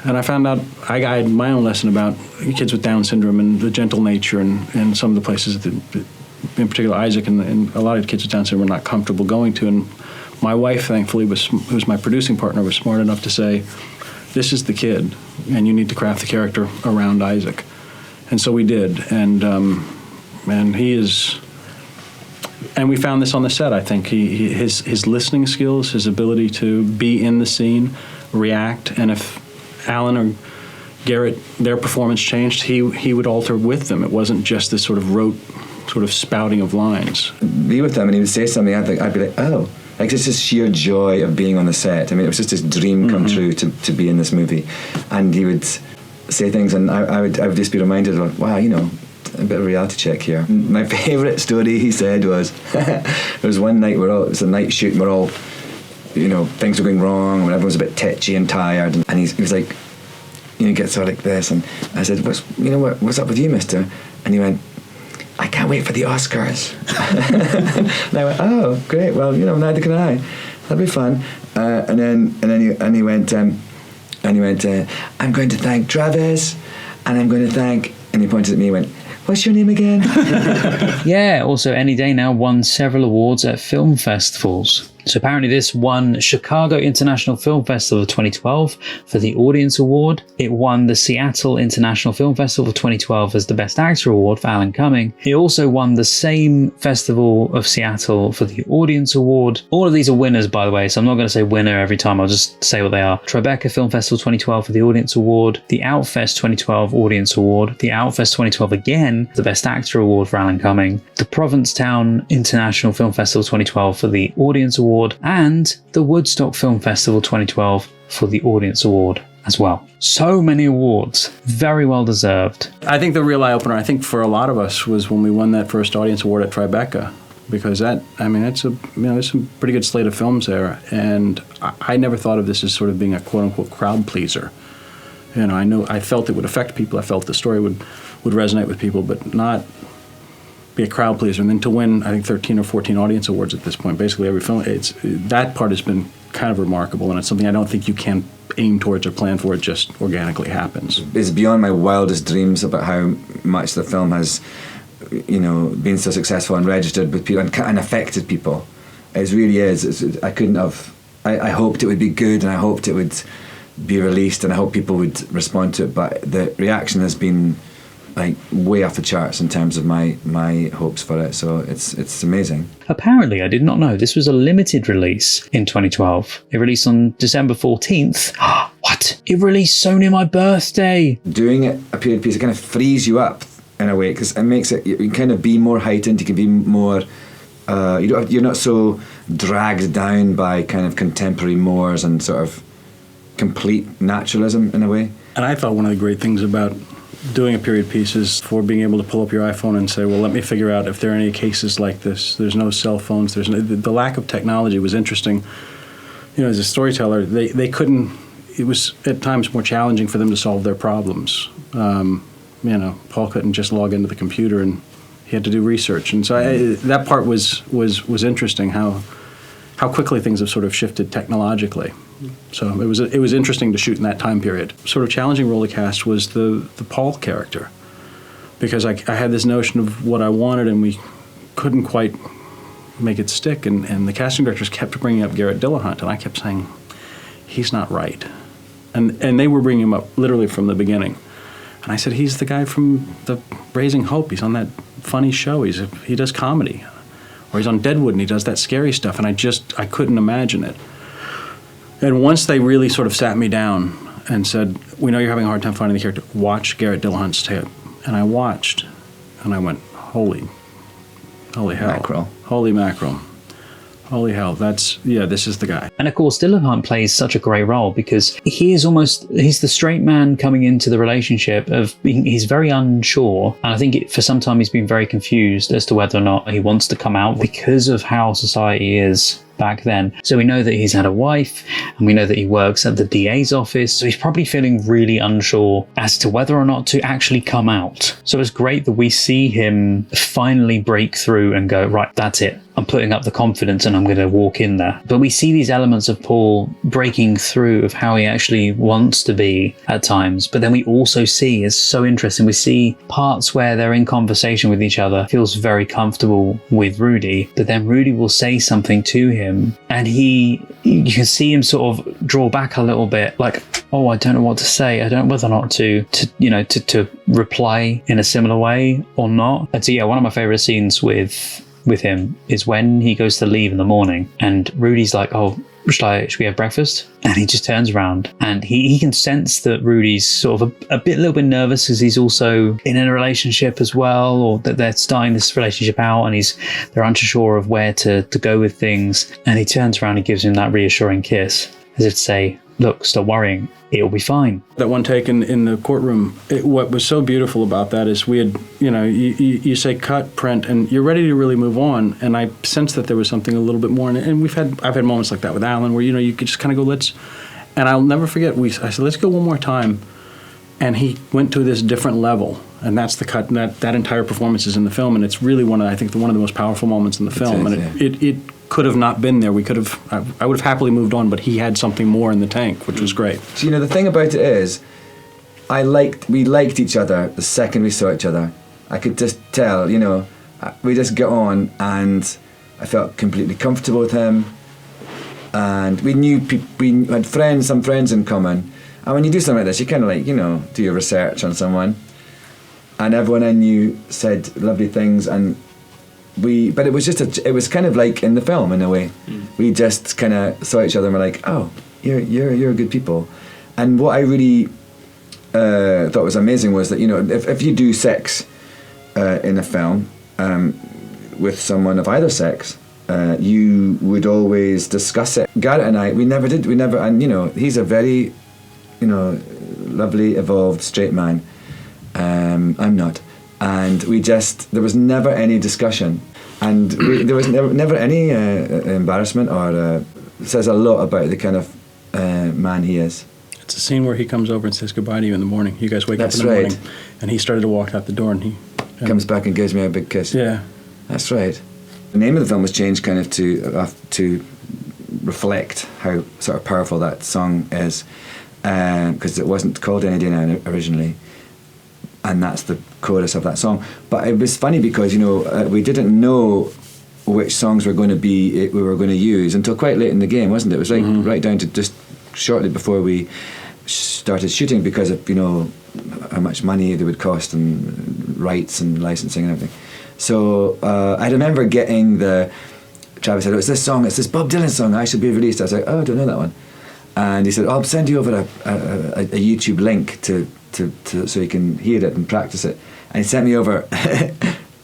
And I found out, I had my own lesson about kids with Down syndrome and the gentle nature and some of the places that in particular Isaac and a lot of kids with Down syndrome were not comfortable going to. And my wife, thankfully, who's my producing partner, was smart enough to say, this is the kid, and you need to craft the character around Isaac. And so we did, and he is, and we found this on the set. I think his listening skills, his ability to be in the scene, react, and if Alan or Garrett, their performance changed, he would alter with them. It wasn't just this sort of rote, sort of spouting of lines. Be with them, and he would say something. I'd be like, oh. Like, it's just sheer joy of being on the set. I mean, it was just his dream come true to be in this movie. And he would say things, and I would just be reminded of, wow, you know, a bit of a reality check here. My favourite story he said was, there was one night, it was a night shoot, and we're all, you know, things were going wrong, and everyone's a bit tetchy and tired. And he was like, you know, he gets sort of like this, and I said, what's up with you, mister? And he went, I can't wait for the Oscars. And I went, oh, great. Well, you know, neither can I. That'll be fun. And then he went, I'm going to thank Travis, and I'm going to thank, and he pointed at me and went, what's your name again? Yeah, also Any Day Now won several awards at film festivals. So apparently this won Chicago International Film Festival of 2012 for the Audience Award. It won the Seattle International Film Festival of 2012 as the Best Actor Award for Alan Cumming. It also won the same Festival of Seattle for the Audience Award. All of these are winners, by the way, so I'm not going to say winner every time, I'll just say what they are. Tribeca Film Festival 2012 for the Audience Award, the Outfest 2012 Audience Award, the Outfest 2012 again, the Best Actor Award for Alan Cumming, the Provincetown International Film Festival 2012 for the Audience Award, and the Woodstock Film Festival 2012 for the Audience Award as well. So many awards, very well deserved. I think the real eye-opener, I think for a lot of us, was when we won that first Audience Award at Tribeca, because it's a pretty good slate of films there, and I never thought of this as sort of being a quote-unquote crowd pleaser. You know, I felt it would affect people, I felt the story would resonate with people, but not be a crowd pleaser. And then to win, I think 13 or 14 audience awards at this point, basically every film, that part has been kind of remarkable, and it's something I don't think you can aim towards or plan for. It just organically happens. It's beyond my wildest dreams about how much the film has, you know, been so successful and registered with people and affected people. It really is. I couldn't have. I hoped it would be good, and I hoped it would be released, and I hope people would respond to it. But the reaction has been like way off the charts in terms of my hopes for it, so it's amazing. Apparently, I did not know this was a limited release in 2012. It released on December 14th. What? It released so near my birthday. Doing it a period piece, it kind of frees you up in a way, because it makes it, you can kind of be more heightened, you can be more, you're not so dragged down by kind of contemporary mores and sort of complete naturalism in a way. And I thought one of the great things about doing a period piece is for being able to pull up your iPhone and say, well, let me figure out if there are any cases like this. There's no cell phones. The lack of technology was interesting. You know, as a storyteller, they couldn't, it was at times more challenging for them to solve their problems. You know, Paul couldn't just log into the computer, and he had to do research. And so that part was interesting, how quickly things have sort of shifted technologically. So it was interesting to shoot in that time period. Sort of challenging role to cast was the Paul character, because I had this notion of what I wanted, and we couldn't quite make it stick. And the casting directors kept bringing up Garrett Dillahunt, and I kept saying, he's not right. And they were bringing him up literally from the beginning. And I said, he's the guy from the Raising Hope. He's on that funny show. He does comedy. Or he's on Deadwood and he does that scary stuff. And I couldn't imagine it. And once they really sort of sat me down and said, we know you're having a hard time finding the character, watch Garrett Dillahunt's tape. And I watched, and I went, holy hell. Mackerel. Holy mackerel. Holy hell, this is the guy. And of course, Dillahunt plays such a great role because he's the straight man coming into the relationship of he's very unsure. And I think for some time he's been very confused as to whether or not he wants to come out because of how society is back then. So we know that he's had a wife, and we know that he works at the DA's office, so he's probably feeling really unsure as to whether or not to actually come out. So it's great that we see him finally break through and go, right, that's it. I'm putting up the confidence and I'm going to walk in there. But we see these elements of Paul breaking through of how he actually wants to be at times. But then we also see, it's so interesting, we see parts where they're in conversation with each other, feels very comfortable with Rudy, but then Rudy will say something to him and you can see him sort of draw back a little bit, like, oh, I don't know what to say. I don't know whether or not to reply in a similar way or not. And so yeah, one of my favorite scenes with him is when he goes to leave in the morning and Rudy's like, oh, should we have breakfast? And he just turns around and he can sense that Rudy's sort of a little bit nervous because he's also in a relationship as well, or that they're starting this relationship out and they're unsure of where to go with things. And he turns around and gives him that reassuring kiss as if to say, look, stop worrying, it'll be fine. That one take in the courtroom, what was so beautiful about that is we had, you say cut, print, and you're ready to really move on. And I sensed that there was something a little bit more. And I've had moments like that with Alan where, you could just kind of go, and I'll never forget, I said, let's go one more time. And he went to this different level. And that's the cut, and that entire performance is in the film. And it's really one of the most powerful moments in the film. And it could have not been there. I would have happily moved on, but he had something more in the tank, which was great. So, the thing about it is, we liked each other the second we saw each other. I could just tell, we just got on, and I felt completely comfortable with him. And we knew we had some friends in common. And when you do something like this, you kind of do your research on someone. And everyone I knew said lovely things, but it was kind of like in the film in a way. We just kind of saw each other and were like, oh, you're good people. And what I really thought was amazing was that, if you do sex in a film with someone of either sex, you would always discuss it. Garrett and I, and he's a very, lovely, evolved, straight man. I'm not. And there was never any discussion. And there was never any embarrassment, or says a lot about the kind of man he is. It's a scene where he comes over and says goodbye to you in the morning. You guys wake up in the morning, and he started to walk out the door, and he comes back and gives me a big kiss. Yeah, that's right. The name of the film was changed kind of to reflect how sort of powerful that song is, because it wasn't called Any Day Now originally. And that's the chorus of that song. But it was funny because we didn't know which songs we were going to use until quite late in the game, wasn't it? It was like right down to just shortly before we started shooting, because of how much money they would cost and rights and licensing and everything. So I remember getting Travis said, it's this Bob Dylan song, I Should Be Released. I was like, oh, I don't know that one. And he said, I'll send you over a YouTube link to so you can hear it and practice it. And he sent me over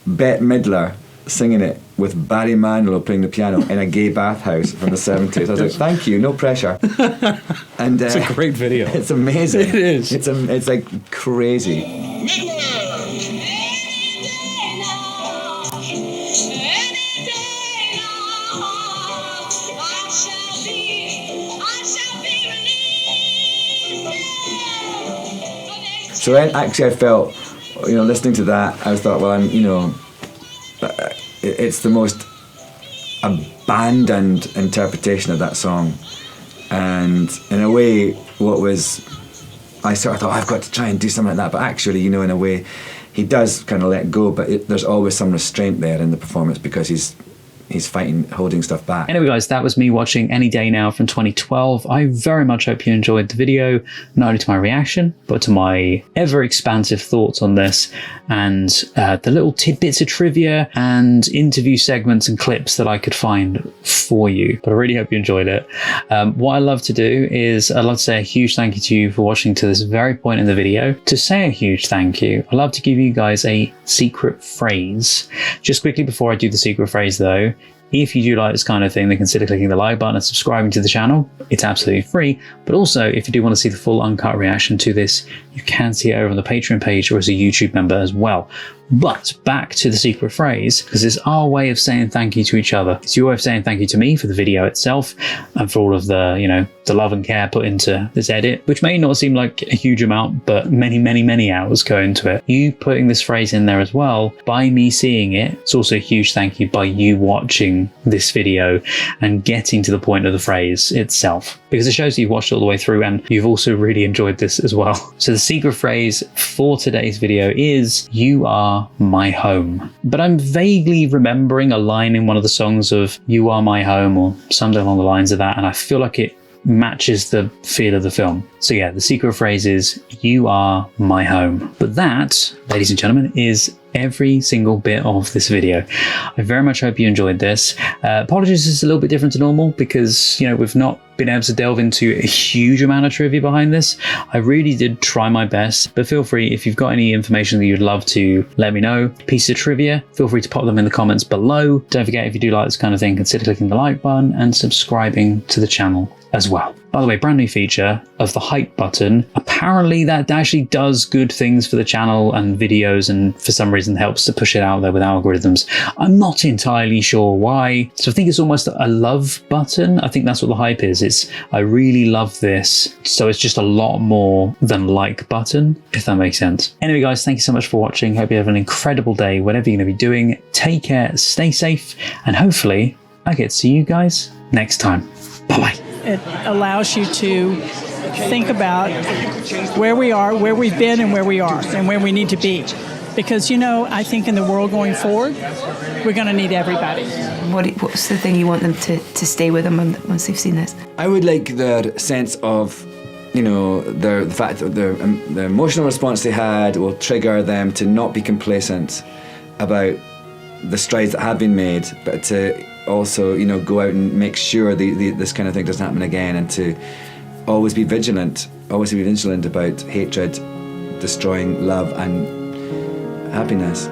Bette Midler singing it with Barry Manilow playing the piano in a gay bathhouse from the 70s. I was like, thank you, no pressure. And it's a great video. It's amazing. It is. It's like crazy. So actually I felt, listening to that, I thought, well, it's the most abandoned interpretation of that song. And in a way, I sort of thought, I've got to try and do something like that. But actually, in a way, he does kind of let go, but there's always some restraint there in the performance because he's holding stuff back. Anyway guys, that was me watching Any Day Now from 2012. I very much hope you enjoyed the video, not only to my reaction, but to my ever expansive thoughts on this, and the little tidbits of trivia and interview segments and clips that I could find for you. But I really hope you enjoyed it. What I love to do is I'd love to say a huge thank you to you for watching to this very point in the video. To say a huge thank you, I'd love to give you guys a secret phrase. Just quickly before I do the secret phrase though, if you do like this kind of thing, then consider clicking the like button and subscribing to the channel. It's absolutely free. But also, if you do want to see the full uncut reaction to this, you can see it over on the Patreon page or as a YouTube member as well. But back to the secret phrase, because it's our way of saying thank you to each other. It's your way of saying thank you to me for the video itself and for all of the, the love and care put into this edit, which may not seem like a huge amount, but many, many, many hours go into it. You putting this phrase in there as well, by me seeing it, it's also a huge thank you by you watching this video and getting to the point of the phrase itself, because it shows that you've watched it all the way through and you've also really enjoyed this as well. So the secret phrase for today's video is, you are my home. But I'm vaguely remembering a line in one of the songs of You Are My Home or something along the lines of that, and I feel like it matches the feel of the film. So yeah, the secret phrase is, "You are my home." But that, ladies and gentlemen, is every single bit of this video. I very much hope you enjoyed this. Apologies, it's a little bit different to normal because, you know, we've not been able to delve into a huge amount of trivia behind this. I really did try my best, but feel free, if you've got any information that you'd love to let me know, pieces of trivia, feel free to pop them in the comments below. Don't forget, if you do like this kind of thing, consider clicking the like button and subscribing to the channel as well. By the way, brand new feature of the hype button. Apparently that actually does good things for the channel and videos, and for some reason helps to push it out there with algorithms. I'm not entirely sure why. So I think it's almost a love button. I think that's what the hype is. It's, I really love this. So it's just a lot more than like button, if that makes sense. Anyway, guys, thank you so much for watching. Hope you have an incredible day, whatever you're going to be doing. Take care, stay safe, and hopefully I get to see you guys next time. Bye-bye. It allows you to think about where we are, where we've been, and where we are, and where we need to be. Because, you know, I think in the world going forward, we're going to need everybody. What's the thing you want them to stay with them once they've seen this? I would like their sense of, you know, the fact that the emotional response they had will trigger them to not be complacent about the strides that have been made, but to also, you know, go out and make sure this kind of thing doesn't happen again, and to always be vigilant about hatred destroying love and happiness.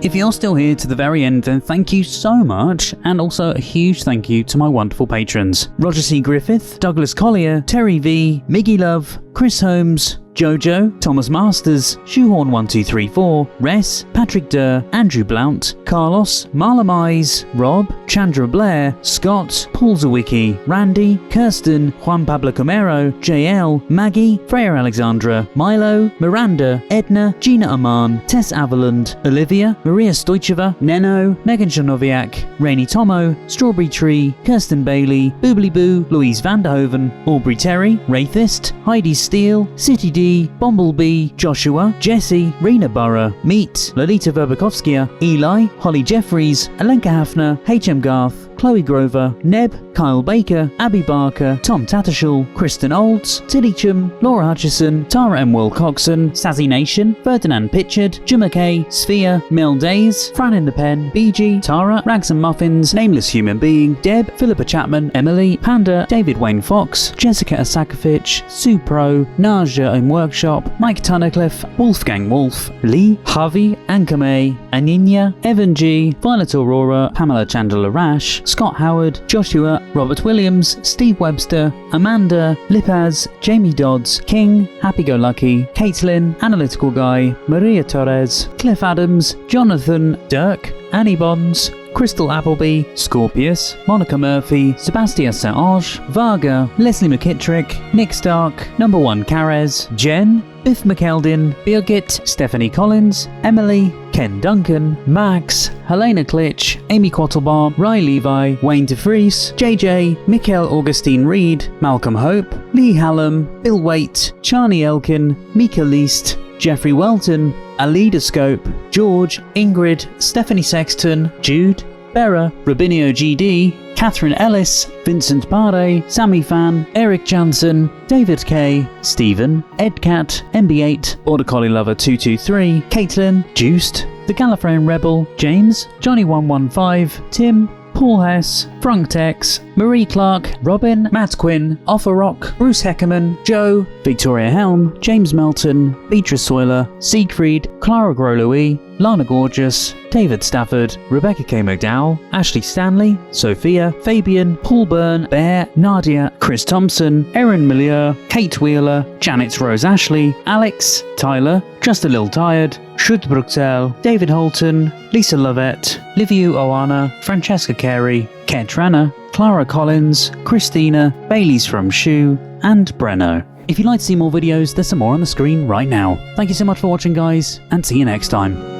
If you're still here to the very end, then thank you so much, and also a huge thank you to my wonderful patrons: Roger C. Griffith, Douglas Collier, Terry V, Miggy Love, Chris Holmes, Jojo, Thomas Masters, Shoehorn1234, Res, Patrick Durr, Andrew Blount, Carlos, Marla Mize, Rob, Chandra Blair, Scott, Paul Zawicki, Randy, Kirsten, Juan Pablo Camero, JL, Maggie, Freya Alexandra, Milo, Miranda, Edna, Gina Aman, Tess Avaland, Olivia, Maria Stoicheva, Neno, Megan Janoviak, Rainy Tomo, Strawberry Tree, Kirsten Bailey, Boobly Boo, Louise Vanderhoven, Aubrey Terry, Wraithist, Heidi Steele, City D, Bumblebee, Joshua, Jesse, Rena Burrow, Meet, Lolita Verbakovskia, Eli, Holly Jeffries, Alenka Hafner, HM Garth, Chloe Grover, Neb, Kyle Baker, Abby Barker, Tom Tattershall, Kristen Olds, Tilly Chum, Laura Hutchison, Tara M. Will Coxon, Sazzy Nation, Ferdinand Pitchard, Jim McKay, Sphere, Mel Days, Fran in the Pen, BG, Tara, Rags and Muffins, Nameless Human Being, Deb, Philippa Chapman, Emily, Panda, David Wayne Fox, Jessica Asakovich, Sue Pro, Naja in Workshop, Mike Tunnicliffe, Wolfgang Wolf, Lee, Harvey, Anka May, Aninya, Evan G, Violet Aurora, Pamela Chandler Rash, Scott Howard, Joshua, Robert Williams, Steve Webster, Amanda, Lipaz, Jamie Dodds, King, Happy Go Lucky, Caitlin, Analytical Guy, Maria Torres, Cliff Adams, Jonathan, Dirk, Annie Bonds, Crystal Appleby, Scorpius, Monica Murphy, Sebastian Saint-Ange, Varga, Leslie McKittrick, Nick Stark, Number 1 Carez, Jen, Biff McKeldin, Birgit, Stephanie Collins, Emily, Ken Duncan, Max, Helena Klitsch, Amy Quattlebaum, Ry Levi, Wayne DeFries, JJ, Mikhail Augustine Reed, Malcolm Hope, Lee Hallam, Bill Waite, Charlie Elkin, Mika Least, Jeffrey Welton, Alida Scope, George, Ingrid, Stephanie Sexton, Jude, Bera, Robinio GD, Catherine Ellis, Vincent Pare, Sammy Fan, Eric Jansen, David K, Stephen, Edcat, MB8, Border Collie Lover 223, Caitlin, Juiced, The Gallifreyan Rebel, James, Johnny115, Tim, Paul Hess, Frank Tex, Marie Clark, Robin, Matt Quinn, Offer Rock, Bruce Heckerman, Joe, Victoria Helm, James Melton, Beatrice Soiler, Siegfried, Clara Groslouis, Lana Gorgeous, David Stafford, Rebecca K. McDowell, Ashley Stanley, Sophia, Fabian, Paul Byrne, Bear, Nadia, Chris Thompson, Erin Milieu, Kate Wheeler, Janet Rose Ashley, Alex, Tyler, Just a Little Tired, Shud Bruxelles, David Holton, Lisa Lovett, Liviu Oana, Francesca Carey, Ket Ranner, Clara Collins, Christina, Bailey's from Shoe, and Breno. If you'd like to see more videos, there's some more on the screen right now. Thank you so much for watching, guys, and see you next time.